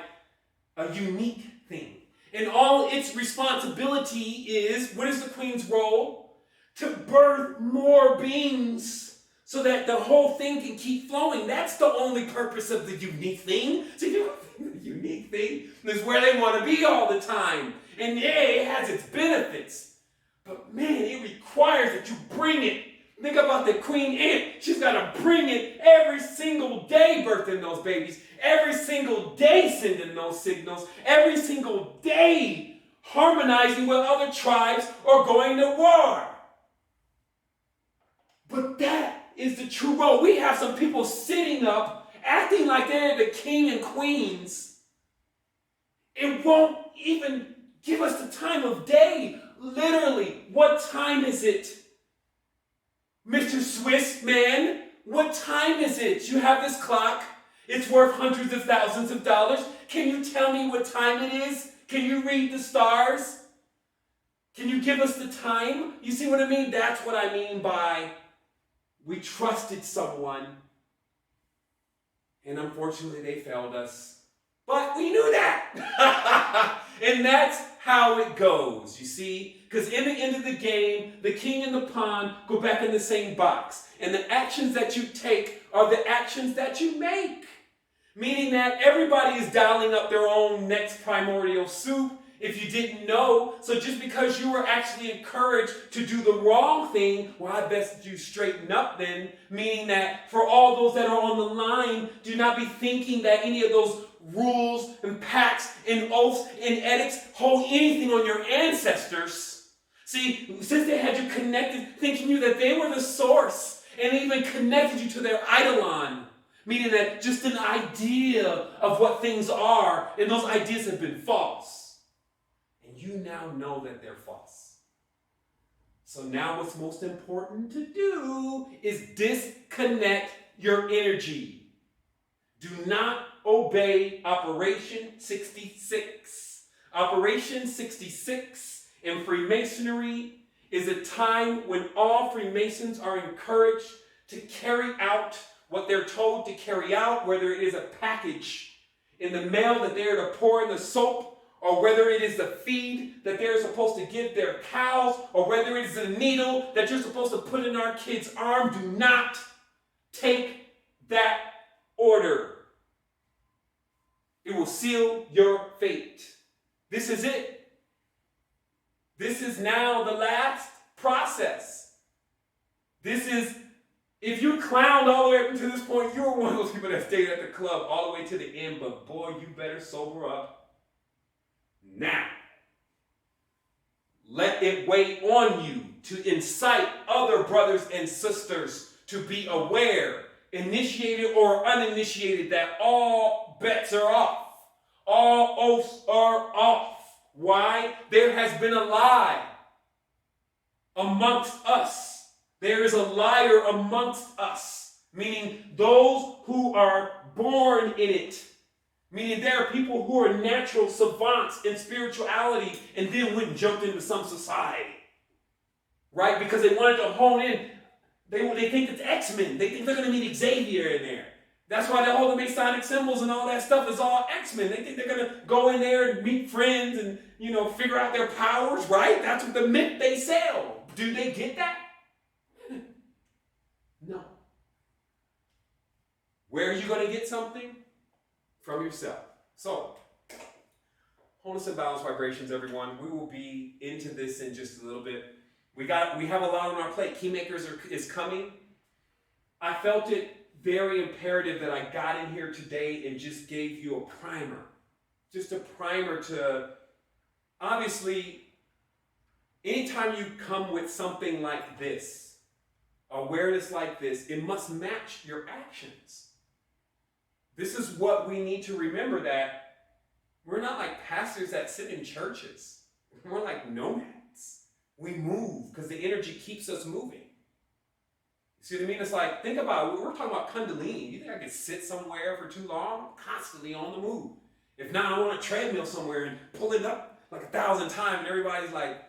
a unique thing. And all its responsibility is, what is the queen's role? To birth more beings so that the whole thing can keep flowing. That's the only purpose of the unique thing. See, the unique thing is where they want to be all the time. And yeah, it has its benefits. But man, it requires that you bring it. Think about the queen ant. She's got to bring it every single day, birthing those babies. Every single day sending those signals. Every single day harmonizing with other tribes or going to war. But that is the true role. We have some people sitting up, acting like they're the king and queens. It won't even give us the time of day. Literally, what time is it? Mr. Swiss man, what time is it? You have this clock. It's worth hundreds of thousands of dollars. Can you tell me what time it is? Can you read the stars? Can you give us the time? You see what I mean? That's what I mean by we trusted someone, and unfortunately they failed us. But we knew that. And that's how it goes, you see? Because in the end of the game, the king and the pawn go back in the same box. And the actions that you take are the actions that you make. Meaning that everybody is dialing up their own next primordial soup, if you didn't know. So just because you were actually encouraged to do the wrong thing, well, I best you straighten up then. Meaning that for all those that are on the line, do not be thinking that any of those rules and pacts and oaths and edicts hold anything on your ancestors. See, since they had you connected, thinking you that they were the source, and they even connected you to their eidolon, meaning that just an idea of what things are, and those ideas have been false. And you now know that they're false. So now what's most important to do is disconnect your energy. Do not obey Operation 66. Operation 66 in Freemasonry is a time when all Freemasons are encouraged to carry out what they're told to carry out, whether it is a package in the mail that they're to pour in the soap, or whether it is the feed that they're supposed to give their cows, or whether it is a needle that you're supposed to put in our kid's arm. Do not take that order. It will seal your fate. This is it. This is now the last process. This is, if you clowned all the way up to this point, you were one of those people that stayed at the club all the way to the end, but boy, you better sober up now. Let it weigh on you to incite other brothers and sisters to be aware, initiated or uninitiated, that all bets are off. All oaths are off. Why? There has been a lie amongst us. There is a liar amongst us, meaning those who are born in it. Meaning there are people who are natural savants in spirituality and then went and jumped into some society. Right? Because they wanted to hone in. They think it's X-Men. They think they're going to meet Xavier in there. That's why all the Masonic symbols and all that stuff is all X-Men. They think they're going to go in there and meet friends and, figure out their powers, right? That's what the myth they sell. Do they get that? No. Where are you going to get something? From yourself. So, wholeness and balance vibrations, everyone. We will be into this in just a little bit. We have a lot on our plate. Keymakers is coming. I felt it very imperative that I got in here today and just gave you a primer. Just a primer to, obviously, anytime you come with something like this, awareness like this, it must match your actions. This is what we need to remember, that we're not like pastors that sit in churches. We're like nomads. We move because the energy keeps us moving. See what I mean? It's like, think about it. We're talking about Kundalini. You think I could sit somewhere for too long? I'm constantly on the move. If not, I'm on a treadmill somewhere and pull it up like 1,000 times, and everybody's like,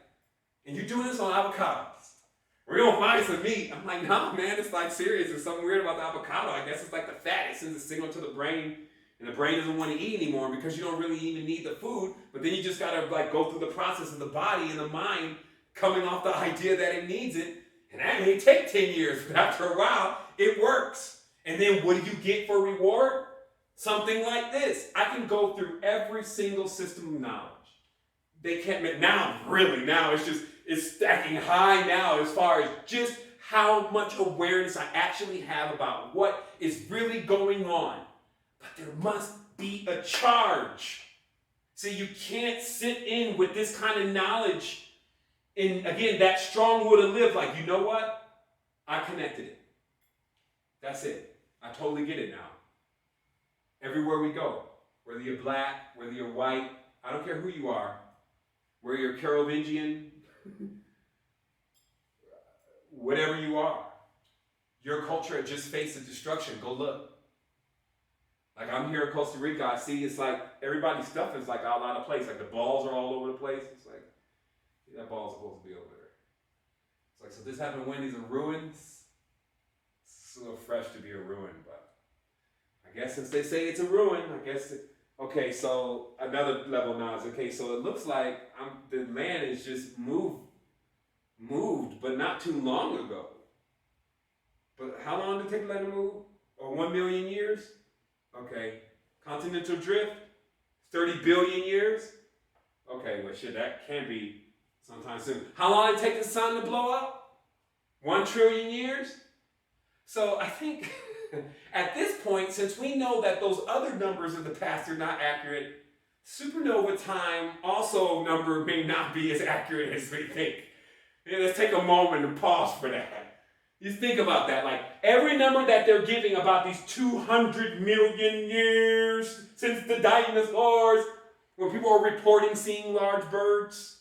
and you're doing this on avocados. We're going to find some meat. I'm like, no, man, it's like serious. There's something weird about the avocado. I guess it's like the fat. It sends a signal to the brain, and the brain doesn't want to eat anymore because you don't really even need the food. But then you just got to like go through the process of the body and the mind coming off the idea that it needs it. And that may take 10 years, but after a while, it works. And then what do you get for reward? Something like this. I can go through every single system of knowledge. They can't, now it's stacking high now as far as just how much awareness I actually have about what is really going on. But there must be a charge. See, you can't sit in with this kind of knowledge and again, that strong will to live, like, you know what? I connected it. That's it. I totally get it now. Everywhere we go, whether you're black, whether you're white, I don't care who you are, whether you're Carolingian, whatever you are, your culture had just faced a destruction. Go look. Like, I'm here in Costa Rica, I see it's like everybody's stuff is like all out of place. Like the balls are all over the place. It's like, that ball's supposed to be over there. It's like, so this happened when these are ruins? It's a little fresh to be a ruin, but I guess since they say it's a ruin, I guess okay, so another level of knowledge. Okay, so it looks like the land is just moved, but not too long ago. But how long did it take to let it move? Or 1 million years? Okay. Continental drift? 30 billion years? Okay, well shit, that can be sometime soon. How long did it take the sun to blow up? 1 trillion years? So I think at this point, since we know that those other numbers of the past are not accurate, supernova time also number may not be as accurate as we think. Yeah, let's take a moment and pause for that. You think about that, like every number that they're giving about these 200 million years since the dinosaurs, when people are reporting seeing large birds,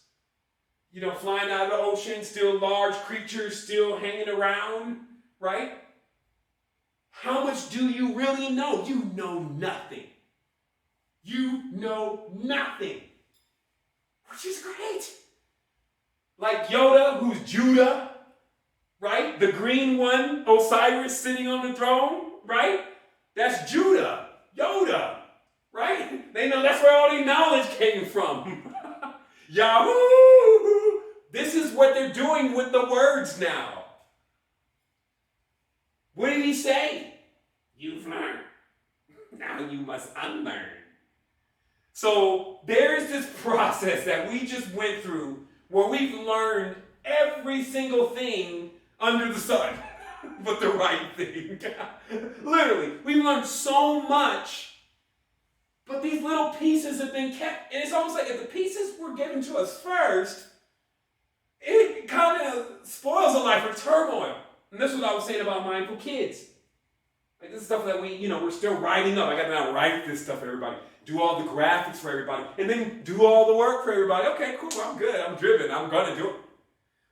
you know, flying out of the ocean, still large creatures still hanging around, right? How much do you really know? You know nothing. You know nothing. Which is great. Like Yoda, who's Judah, right? The green one, Osiris sitting on the throne, right? That's Judah, Yoda, right? They know that's where all the knowledge came from. Yahoo! This is what they're doing with the words now. What did he say? You've learned. Now you must unlearn. So there's this process that we just went through where we've learned every single thing under the sun, but the right thing. Literally, we've learned so much, but these little pieces have been kept, and it's almost like if the pieces were given to us first, it kind of spoils a life of turmoil. And that's what I was saying about mindful kids. Like this stuff that we're still writing up. I got to now write this stuff for everybody. Do all the graphics for everybody. And then do all the work for everybody. Okay, cool, I'm good. I'm driven. I'm going to do it.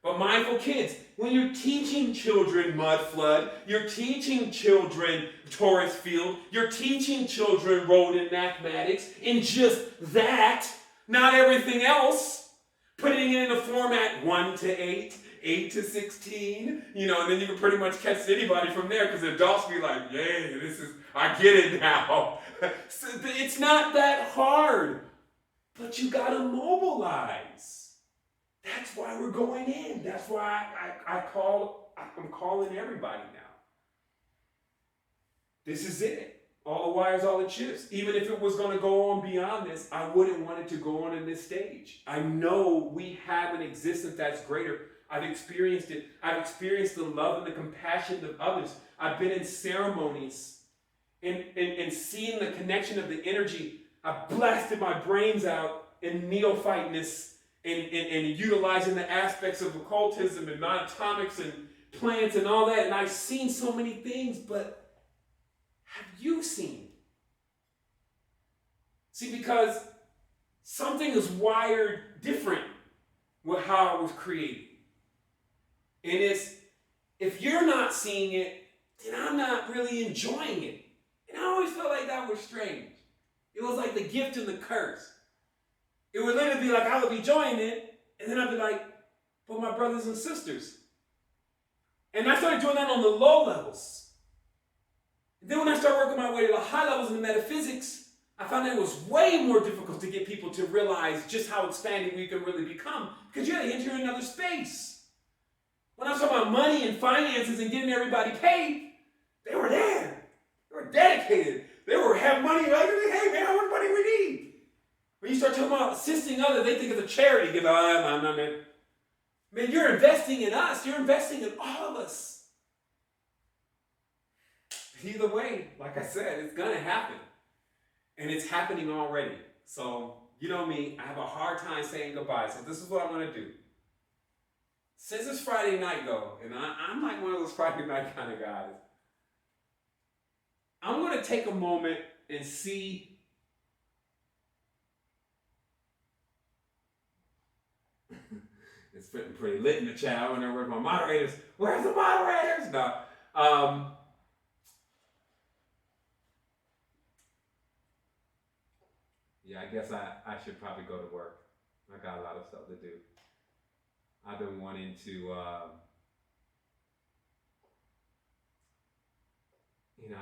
But mindful kids, when you're teaching children mud flood, you're teaching children torus field, you're teaching children road in mathematics, and just that, not everything else, putting it in a format 1 to 8, 8 to 16, and then you can pretty much catch anybody from there because the adults be like, yeah, I get it now. So it's not that hard, but you gotta mobilize. That's why we're going in. That's why I'm calling everybody now. this is it. All the wires, all the chips. Even if it was going to go on beyond this, I wouldn't want it to go on in this stage. I know we have an existence that's greater. I've experienced it. I've experienced the love and the compassion of others. I've been in ceremonies and seeing the connection of the energy. I've blasted my brains out in neophyteness and utilizing the aspects of occultism and non-atomics and plants and all that. And I've seen so many things, but have you seen? See, because something is wired different with how it was created. And it's, if you're not seeing it, then I'm not really enjoying it. And I always felt like that was strange. It was like the gift and the curse. It would literally be like, I would be enjoying it, and then I'd be like, but my brothers and sisters. And I started doing that on the low levels. Then when I started working my way to the high levels in the metaphysics, I found that it was way more difficult to get people to realize just how expanding we can really become, because you had to enter another space. When I was talking about money and finances and getting everybody paid, they were there. They were dedicated. They were have money like, hey man, how much money we need? When you start talking about assisting others, they think it's a charity. You know, no, man. Man, you're investing in us. You're investing in all of us. Either way, like I said, it's going to happen. And it's happening already. So, you know me, I have a hard time saying goodbye. So this is what I'm going to do. Since it's Friday night, though, and I'm like one of those Friday night kind of guys, I'm going to take a moment and see it's pretty lit in the chat. I wonder where's my moderators. Where's the moderators? No. Yeah, I guess I should probably go to work. I got a lot of stuff to do. I've been wanting to,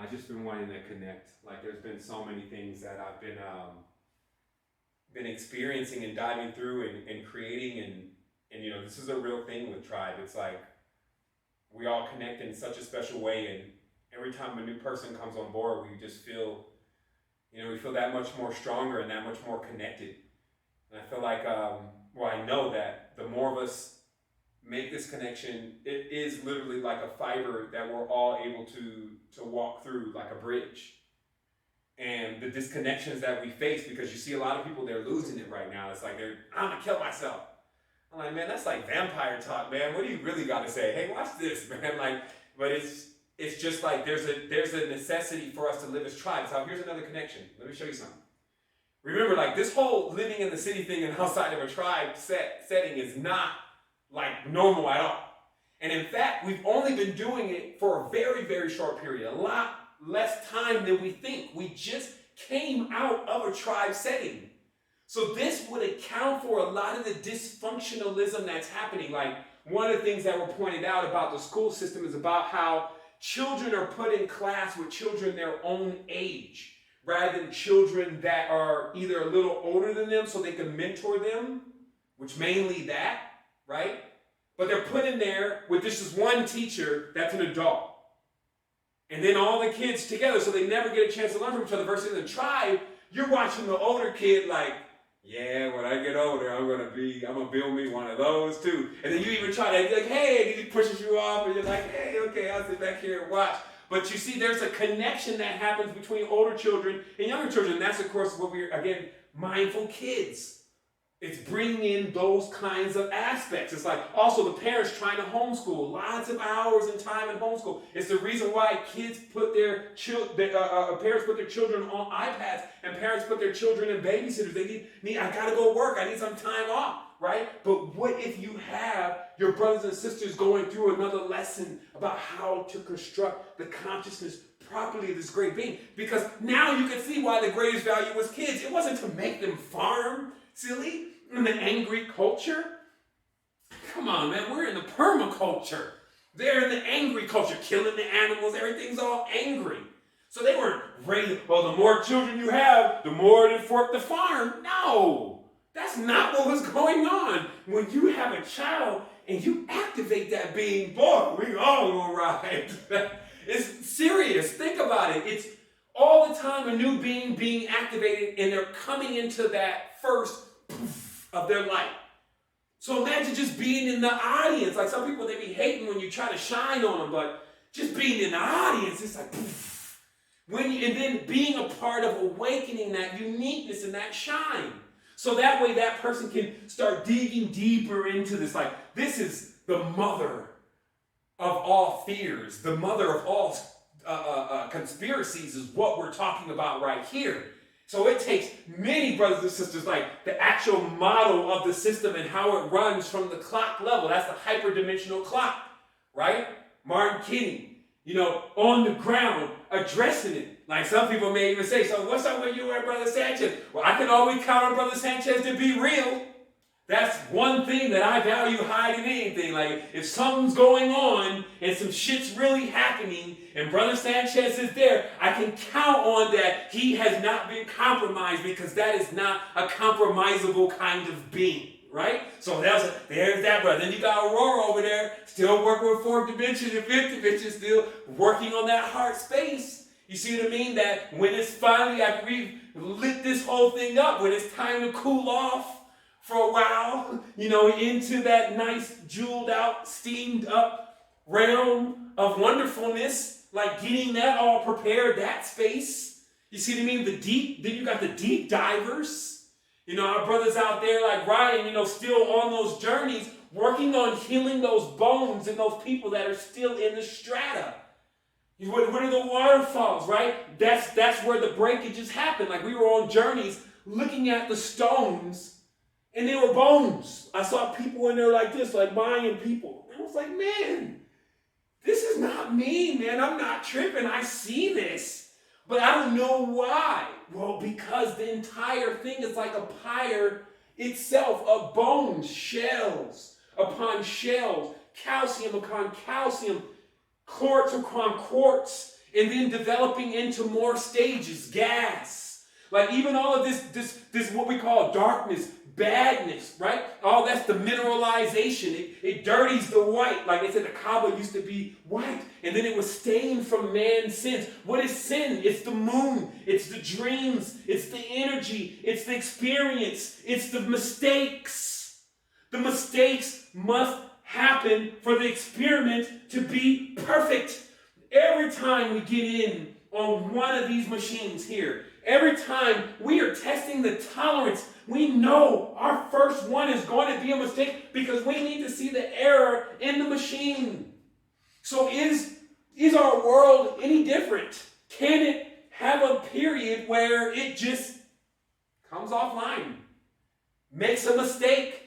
I've just been wanting to connect. Like, there's been so many things that I've been experiencing and diving through and creating, and this is a real thing with Tribe. It's like we all connect in such a special way, and every time a new person comes on board, we just feel, we feel that much more stronger and that much more connected. And I feel like, I know that the more of us make this connection, it is literally like a fiber that we're all able to walk through, like a bridge. And the disconnections that we face, because you see a lot of people, they're losing it right now. It's like, I'm gonna kill myself. I'm like, man, that's like vampire talk, man. What do you really got to say? Hey, watch this, man. But it's just like there's a necessity for us to live as tribes. So here's another connection. Let me show you something. Remember, like, this whole living in the city thing and outside of a tribe setting is not like normal at all. And in fact, we've only been doing it for a very, very short period, a lot less time than we think. We just came out of a tribe setting. So this would account for a lot of the dysfunctionalism that's happening. Like, one of the things that were pointed out about the school system is about how children are put in class with children their own age, rather than children that are either a little older than them so they can mentor them, which mainly that, right? But they're put in there with this one teacher that's an adult. And then all the kids together, so they never get a chance to learn from each other. Versus in the tribe, you're watching the older kid like, yeah, when I get older, I'm gonna build me one of those too. And then you even try to be like, hey, and he pushes you off, and you're like, hey, okay, I'll sit back here and watch. But you see, there's a connection that happens between older children and younger children. And that's, of course, what we're, again, mindful kids. It's bringing in those kinds of aspects. It's like also the parents trying to homeschool, lots of hours and time in homeschool. It's the reason why kids put parents put their children on iPads and parents put their children in babysitters. They need I gotta go work. I need some time off, right? But what if you have your brothers and sisters going through another lesson about how to construct the consciousness properly of this great being? Because now you can see why the greatest value was kids. It wasn't to make them farm, silly. In the angry culture? Come on, man, we're in the permaculture. They're in the angry culture, killing the animals, everything's all angry. So they weren't ready, well, the more children you have, the more to fork the farm. No, that's not what was going on. When you have a child and you activate that being, boy, we all gonna ride. It's serious. Think about it. It's all the time a new being being activated, and they're coming into that first poof of their light. So imagine just being in the audience. Like some people, they be hating when you try to shine on them, but just being in the audience, it's like poof. And then being a part of awakening that uniqueness and that shine. So that way that person can start digging deeper into this. Like, this is the mother of all fears. The mother of all conspiracies is what we're talking about right here. So it takes many brothers and sisters, like the actual model of the system and how it runs from the clock level. That's the hyperdimensional clock, right? Martin Kinney, on the ground, addressing it. Like some people may even say, so what's up with you and Brother Sanchez? Well, I can always count on Brother Sanchez to be real. That's one thing that I value higher than anything. Like, if something's going on and some shit's really happening and Brother Sanchez is there, I can count on that he has not been compromised, because that is not a compromisable kind of being, right? So there's that brother. Then you got Aurora over there, still working with fourth dimension and fifth dimension, still working on that heart space. You see what I mean? That when it's finally, like, we've lit this whole thing up, when it's time to cool off for a while, into that nice, jeweled out, steamed up realm of wonderfulness, like getting that all prepared, that space. You see what I mean? The deep, then you got the deep divers. Our brothers out there like Ryan, still on those journeys, working on healing those bones and those people that are still in the strata. What are the waterfalls, right? That's where the breakages happen. Like, we were on journeys looking at the stones, and they were bones. I saw people in there like this, like Mayan people. And I was like, man, this is not me, man. I'm not tripping. I see this. But I don't know why. Well, because the entire thing is like a pyre itself of bones, shells upon shells, calcium upon calcium, quartz upon quartz, and then developing into more stages, gas. Like, even all of this what we call darkness, badness, right? All that's the mineralization. It dirties the white. Like they said, the Kaaba used to be white, and then it was stained from man's sins. What is sin? It's the moon. It's the dreams. It's the energy. It's the experience. It's the mistakes. The mistakes must happen for the experiment to be perfect. Every time we get in on one of these machines here, every time we are testing the tolerance, we know our first one is going to be a mistake, because we need to see the error in the machine. So is our world any different? Can it have a period where it just comes offline, makes a mistake?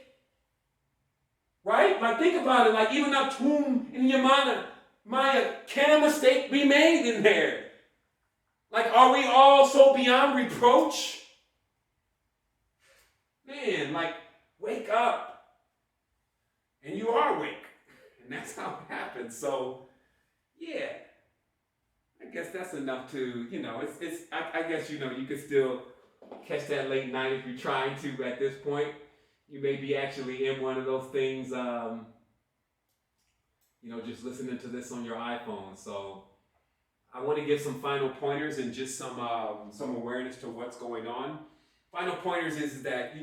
Right? Like, think about it. Like, even Atum and Yemaya, can a mistake be made in there? Like, are we all so beyond reproach? Man, like, wake up. And you are awake. And that's how it happens. So, yeah. I guess that's enough to, I guess, you could still catch that late night if you're trying to at this point. You may be actually in one of those things, just listening to this on your iPhone. So I want to give some final pointers and just some awareness to what's going on. Final pointers is that,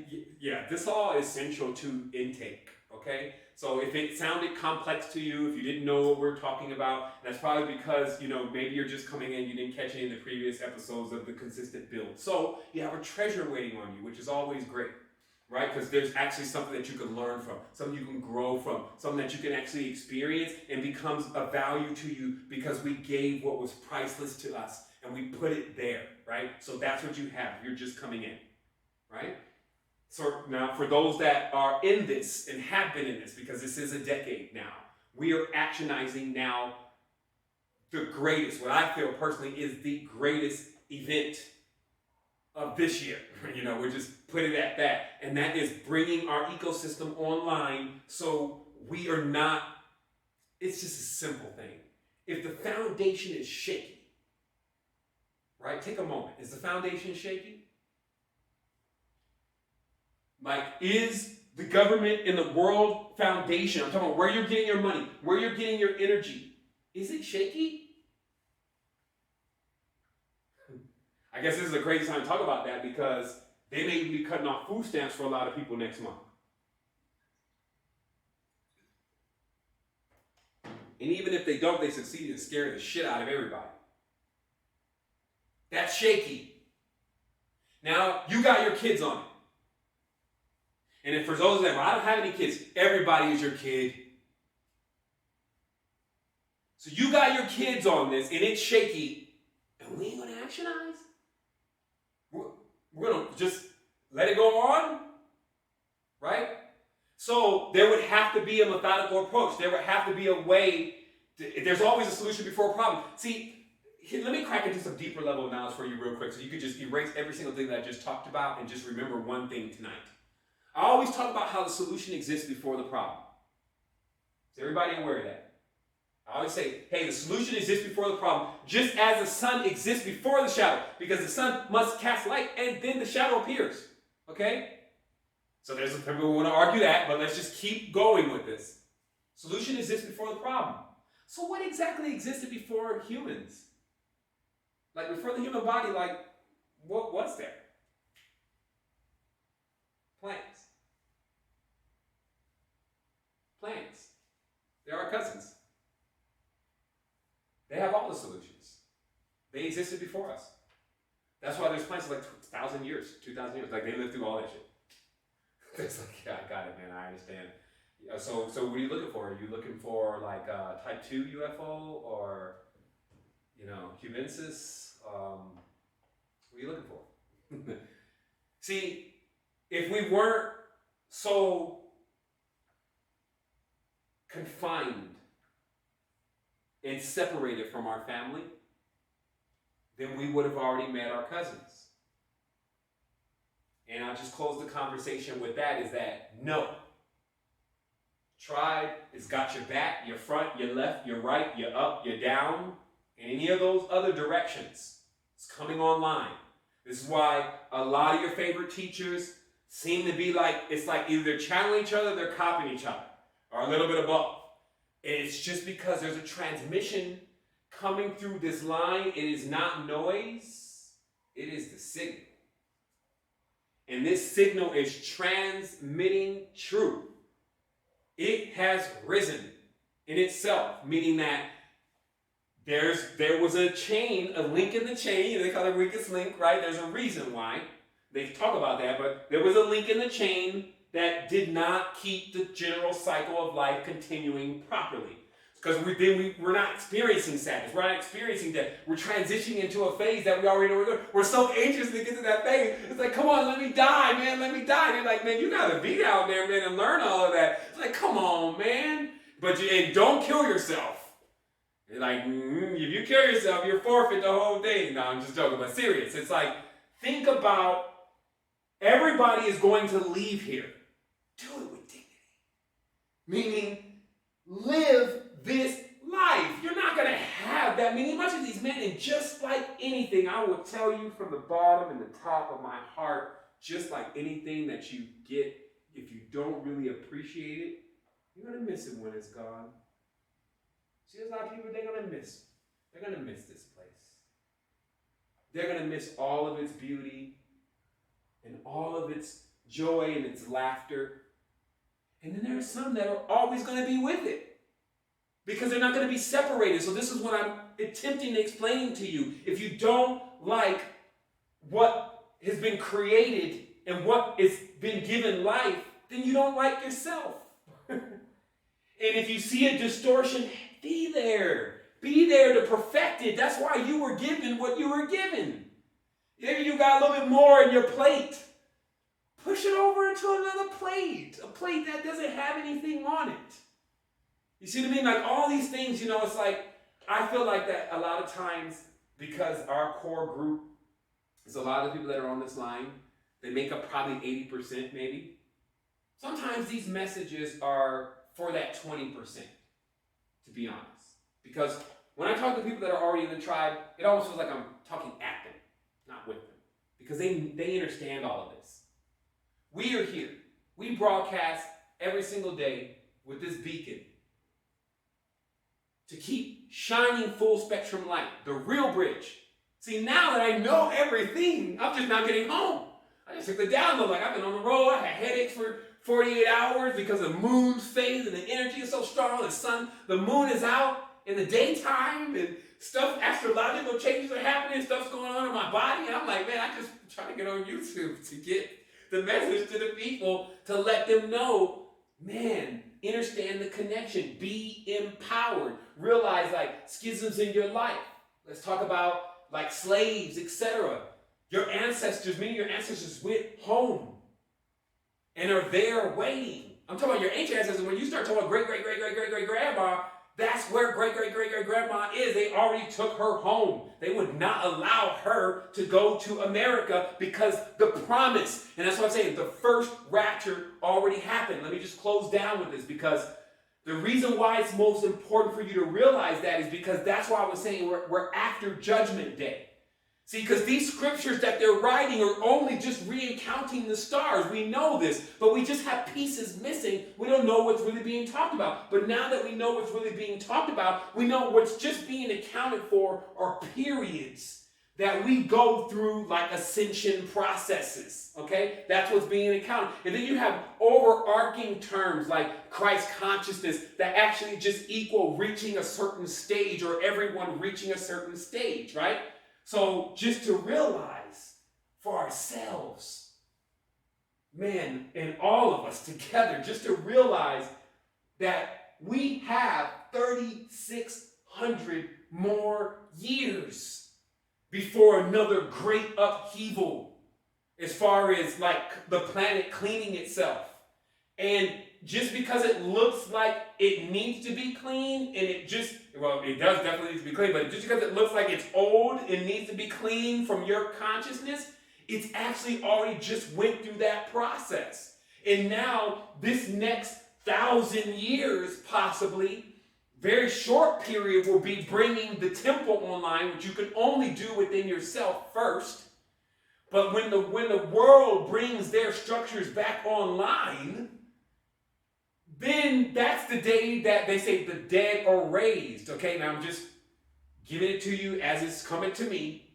this all is central to intake, okay? So if it sounded complex to you, if you didn't know what we're talking about, that's probably because, maybe you're just coming in, you didn't catch any of the previous episodes of the consistent build. So you have a treasure waiting on you, which is always great, right? Because there's actually something that you can learn from, something you can grow from, something that you can actually experience and becomes a value to you because we gave what was priceless to us and we put it there, right? So that's what you have. You're just coming in, right? So now for those that are in this and have been in this, because this is a decade now, we are actionizing now the greatest, what I feel personally is the greatest event of this year. We're just putting it at that. And that is bringing our ecosystem online so we are not, it's just a simple thing. If the foundation is shaky, right? Take a moment. Is the foundation shaky? Like, is the government and the world foundation, I'm talking about where you're getting your money, where you're getting your energy, is it shaky? I guess this is a crazy time to talk about that because they may be cutting off food stamps for a lot of people next month. And even if they don't, they succeed in scaring the shit out of everybody. That's shaky. Now, you got your kids on it. And if for those of them, I don't have any kids, everybody is your kid. So you got your kids on this, and it's shaky, and we ain't going to actionize. We're going to just let it go on, right? So there would have to be a methodical approach. There would have to be a way. There's always a solution before a problem. See, let me crack into some deeper level of knowledge for you real quick so you could just erase every single thing that I just talked about and just remember one thing tonight. I always talk about how the solution exists before the problem. Is everybody aware of that? I always say, hey, the solution exists before the problem, just as the sun exists before the shadow, because the sun must cast light and then the shadow appears. Okay? So there's people who want to argue that, but let's just keep going with this. Solution exists before the problem. So what exactly existed before humans? Like before the human body, like what was there? Plants. Plants. They're our cousins. They have all the solutions. They existed before us. That's why there's plants like 1,000 years, 2,000 years. Like they lived through all that shit. It's like, yeah, I got it, man. I understand. So what are you looking for? Are you looking for like a type 2 UFO or, cubensis? What are you looking for? See, if we weren't so confined and separated from our family, then we would have already met our cousins. And I'll just close the conversation with that is that no. Tribe has got your back, your front, your left, your right, your up, your down, and any of those other directions. It's coming online. This is why a lot of your favorite teachers seem to be like, it's like either they're channeling each other, they're copying each other, or a little bit of both. And it's just because there's a transmission coming through this line. It is not noise, it is the signal. And this signal is transmitting truth. It has risen in itself, meaning that there was a chain, a link in the chain. They call it weakest link, right? There's a reason why they talk about that, but there was a link in the chain that did not keep the general cycle of life continuing properly. Because we're not experiencing sadness. We're not experiencing death. We're transitioning into a phase that we already know we're going. We're so anxious to get to that phase. It's like, come on, let me die, man. Let me die. And they're like, man, you got to be out there, man, and learn all of that. It's like, come on, man. And don't kill yourself. You're like, if you kill yourself, you're forfeit the whole thing. No, I'm just joking, but serious. It's like, think about everybody is going to leave here. Do it with dignity. Meaning, live this life. You're not going to have that many much of these men. And just like anything, I will tell you from the bottom and the top of my heart, just like anything that you get, if you don't really appreciate it, you're going to miss it when it's gone. See, there's a lot of people, they're going to miss. They're going to miss this place. They're going to miss all of its beauty and all of its joy and its laughter. And then there are some that are always going to be with it. Because they're not going to be separated. So this is what I'm attempting to explain to you. If you don't like what has been created and what has been given life, then you don't like yourself. And if you see a distortion, be there. Be there to perfect it. That's why you were given what you were given. Maybe you got a little bit more in your plate. Push it over into another plate. A plate that doesn't have anything on it. You see what I mean? Like all these things, it's like, I feel like that a lot of times because our core group is a lot of people that are on this line. They make up probably 80% maybe. Sometimes these messages are for that 20%, to be honest. Because when I talk to people that are already in the tribe, it almost feels like I'm talking at them, not with them. Because they understand all of this. We are here. We broadcast every single day with this beacon to keep shining full spectrum light, the real bridge. See, now that I know everything, I'm just not getting home. I just took the download. Like, I've been on the road. I had headaches for 48 hours because the moon's phase and the energy is so strong. The moon is out in the daytime and stuff, astrological changes are happening. Stuff's going on in my body. And I'm like, man, I just try to get on YouTube to get the message to the people to let them know, man, understand the connection. Be empowered. Realize, like, schisms in your life. Let's talk about, like, slaves, etc. Your ancestors, many of your ancestors went home and are there waiting. I'm talking about your ancient ancestors. When you start talking about great-great-great-great-great-great-grandma, that's where great-great-great-great-grandma is. They already took her home. They would not allow her to go to America because the promise, and that's what I'm saying, the first rapture already happened. Let me just close down with this, because the reason why it's most important for you to realize that is because that's why I was saying we're after Judgment Day. See, because these scriptures that they're writing are only just recounting the stars. We know this, but we just have pieces missing. We don't know what's really being talked about. But now that we know what's really being talked about, we know what's just being accounted for are periods that we go through, like ascension processes. Okay? That's what's being accounted. And then you have overarching terms like Christ consciousness that actually just equal reaching a certain stage, or everyone reaching a certain stage, right? So just to realize for ourselves, man, and all of us together, just to realize that we have 3,600 more years before another great upheaval as far as like the planet cleaning itself. And just because it looks like it needs to be clean, and it does definitely need to be clean, but just because it looks like it's old and needs to be clean from your consciousness, it's actually already just went through that process. And now, this next 1,000 years, possibly, very short period, will be bringing the temple online, which you can only do within yourself first. But when the world brings their structures back online, then that's the day that they say the dead are raised. Okay, now I'm just giving it to you as it's coming to me.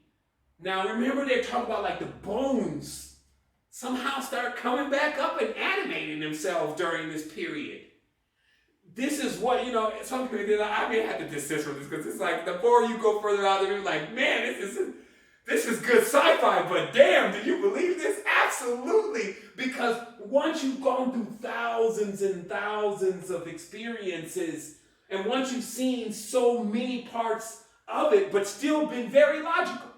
Now remember, they're talking about like the bones somehow start coming back up and animating themselves during this period. This is what, some people did. I may have to desist from this because it's like the more you go further out, you're like, man, this is good sci-fi, but damn, do you believe this? Absolutely. Because once you've gone through thousands and thousands of experiences, and once you've seen so many parts of it, but still been very logical,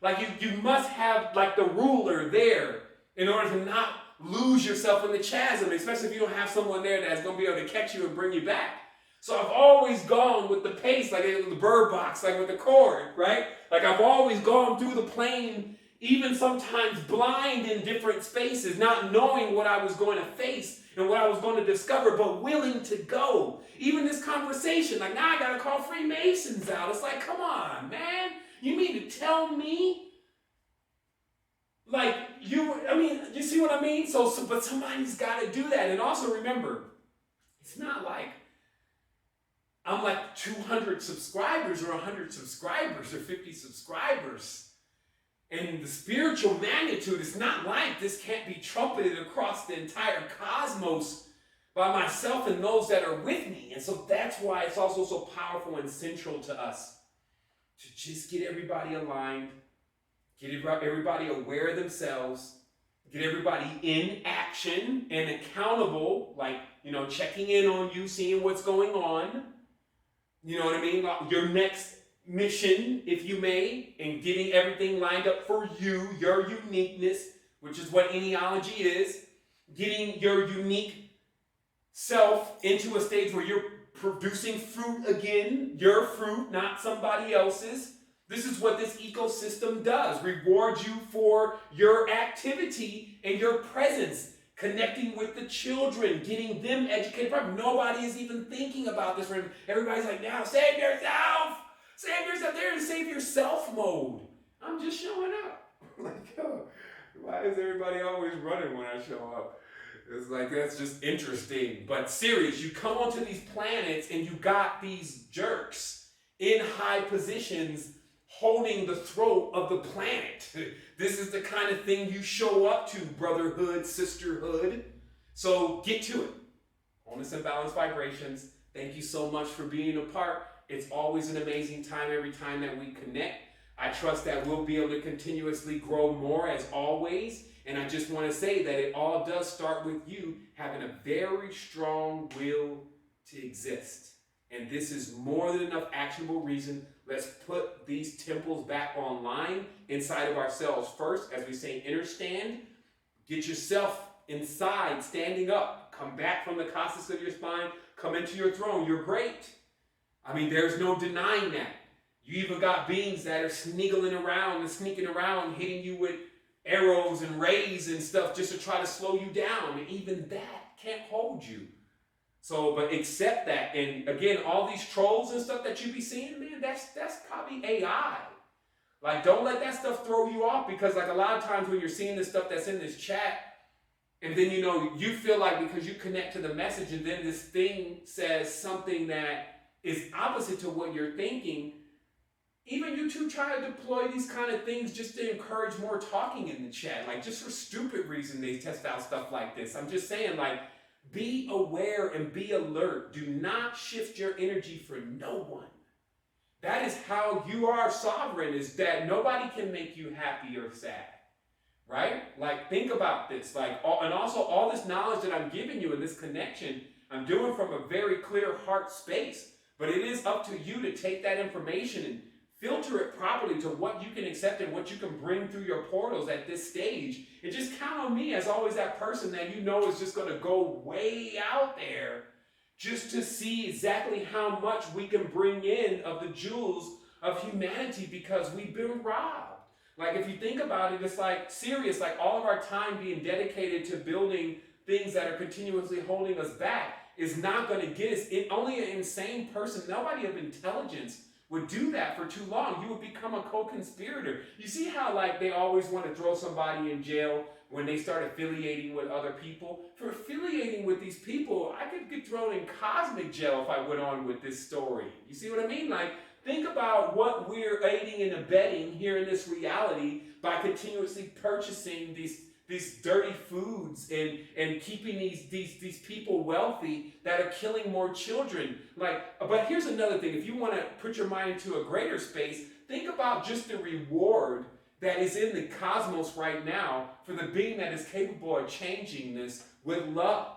like you must have like the ruler there in order to not lose yourself in the chasm, especially if you don't have someone there that's going to be able to catch you and bring you back. So I've always gone with the pace, like the bird box, like with the cord, right? Like I've always gone through the plane, even sometimes blind in different spaces, not knowing what I was going to face and what I was going to discover, but willing to go. Even this conversation, like now I got to call Freemasons out. It's like, come on, man. You mean to tell me? Like, you see what I mean? But somebody's got to do that. And also remember, it's not like I'm like 200 subscribers or 100 subscribers or 50 subscribers. And the spiritual magnitude is not like this can't be trumpeted across the entire cosmos by myself and those that are with me. And so that's why it's also so powerful and central to us to just get everybody aligned, get everybody aware of themselves, get everybody in action and accountable, like, checking in on you, seeing what's going on. You know what I mean? Your next mission, if you may, and getting everything lined up for you, your uniqueness, which is what genealogy is, getting your unique self into a stage where you're producing fruit again, your fruit, not somebody else's. This is what this ecosystem does. Reward you for your activity and your presence. Connecting with the children, getting them educated. Probably nobody is even thinking about this. Everybody's like, now, save yourself! Save yourself! They're in save yourself mode. I'm just showing up. Like, why is everybody always running when I show up? It's like, that's just interesting. But serious, you come onto these planets and you got these jerks in high positions holding the throat of the planet. This is the kind of thing you show up to, brotherhood, sisterhood. So get to it. Wholeness and Balanced Vibrations. Thank you so much for being a part. It's always an amazing time every time that we connect. I trust that we'll be able to continuously grow more as always. And I just want to say that it all does start with you having a very strong will to exist. And this is more than enough actionable reason. Let's put these temples back online inside of ourselves first. As we say, inner stand. Get yourself inside, standing up. Come back from the cossus of your spine. Come into your throne. You're great. I mean, there's no denying that. You even got beings that are sneaking around, hitting you with arrows and rays and stuff just to try to slow you down. And even that can't hold you. So, but accept that. And again, all these trolls and stuff that you be seeing, man, that's probably AI. Like, don't let that stuff throw you off, because like a lot of times when you're seeing this stuff that's in this chat, and then, you know, you feel like because you connect to the message and then this thing says something that is opposite to what you're thinking, even you two try to deploy these kind of things just to encourage more talking in the chat. Like, just for stupid reason, they test out stuff like this. I'm just saying, like, be aware and be alert. Do not shift your energy for no one. That is how you are sovereign, is that nobody can make you happy or sad. Right? Like, think about this. Like, and also all this knowledge that I'm giving you in this connection, I'm doing from a very clear heart space. But it is up to you to take that information and filter it properly to what you can accept and what you can bring through your portals at this stage. And just count on me as always, that person that you know is just going to go way out there just to see exactly how much we can bring in of the jewels of humanity, because we've been robbed. Like, if you think about it, it's like serious, like all of our time being dedicated to building things that are continuously holding us back is not going to get us. Only an insane person, nobody of intelligence, would do that for too long. You would become a co-conspirator. You see how, like, they always want to throw somebody in jail when they start affiliating with other people? For affiliating with these people, I could get thrown in cosmic jail if I went on with this story. You see what I mean? Like, think about what we're aiding and abetting here in this reality by continuously purchasing these dirty foods and keeping these people wealthy that are killing more children. Like, but here's another thing. If you want to put your mind into a greater space, think about just the reward that is in the cosmos right now for the being that is capable of changing this with love.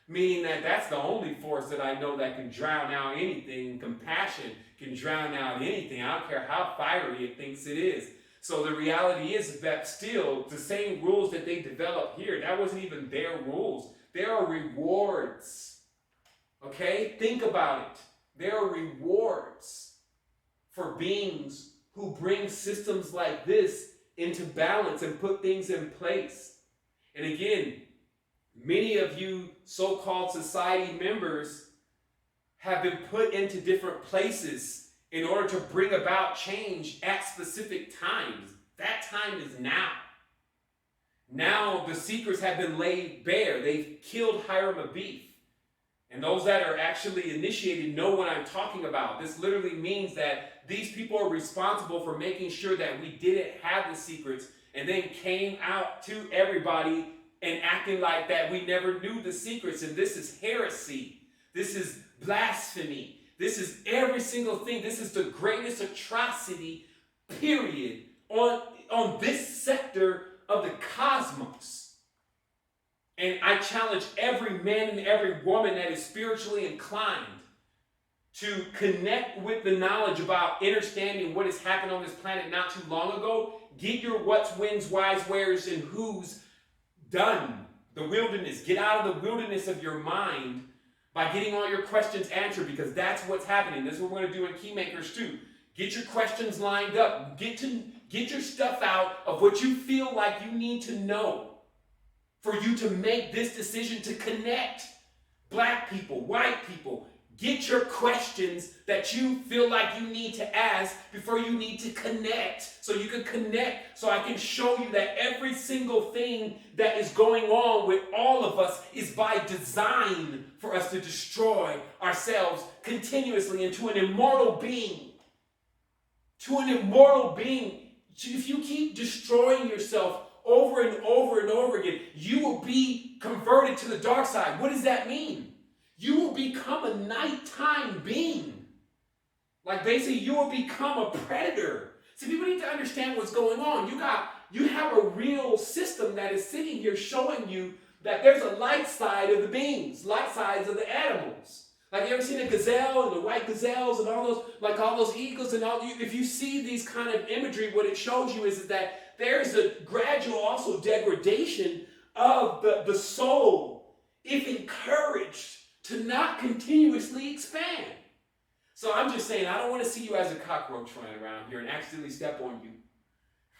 Meaning that that's the only force that I know that can drown out anything. Compassion can drown out anything. I don't care how fiery it thinks it is. So the reality is that still, the same rules that they developed here, that wasn't even their rules. There are rewards. Okay? Think about it. There are rewards for beings who bring systems like this into balance and put things in place. And again, many of you so-called society members have been put into different places in order to bring about change at specific times. That time is now. Now the secrets have been laid bare. They've killed Hiram Abith. And those that are actually initiated know what I'm talking about. This literally means that these people are responsible for making sure that we didn't have the secrets and then came out to everybody and acting like that we never knew the secrets. And this is heresy. This is blasphemy. This is every single thing. This is the greatest atrocity, period, on this sector of the cosmos. And I challenge every man and every woman that is spiritually inclined to connect with the knowledge about understanding what has happened on this planet not too long ago. Get your what's, when's, why's, where's, and who's done. The wilderness. Get out of the wilderness of your mind by getting all your questions answered, because that's what's happening. This is what we're going to do in Keymakers too. Get your questions lined up. Get your stuff out of what you feel like you need to know for you to make this decision to connect. Black people, white people, get your questions that you feel like you need to ask before you need to connect. So you can connect, so I can show you that every single thing that is going on with all of us is by design for us to destroy ourselves continuously into an immortal being. to an immortal being. If you keep destroying yourself over and over and over again, you will be converted to the dark side. What does that mean? You will become a nighttime being. Like basically, you will become a predator. See, people need to understand what's going on. You have a real system that is sitting here showing you that there's a light side of the beings, light sides of the animals. Like, you ever seen a gazelle and the white gazelles and all those, like all those eagles and all? If you see these kind of imagery, what it shows you is that there's a gradual also degradation of the soul if encouraged to not continuously expand. So I'm just saying, I don't want to see you as a cockroach flying around here and accidentally step on you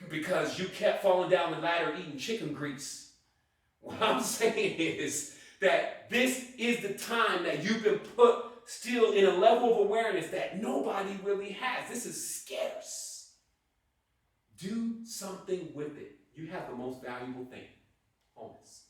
because you kept falling down the ladder eating chicken grease. What I'm saying is that this is the time that you've been put still in a level of awareness that nobody really has. This is scarce. Do something with it. You have the most valuable thing, homeless.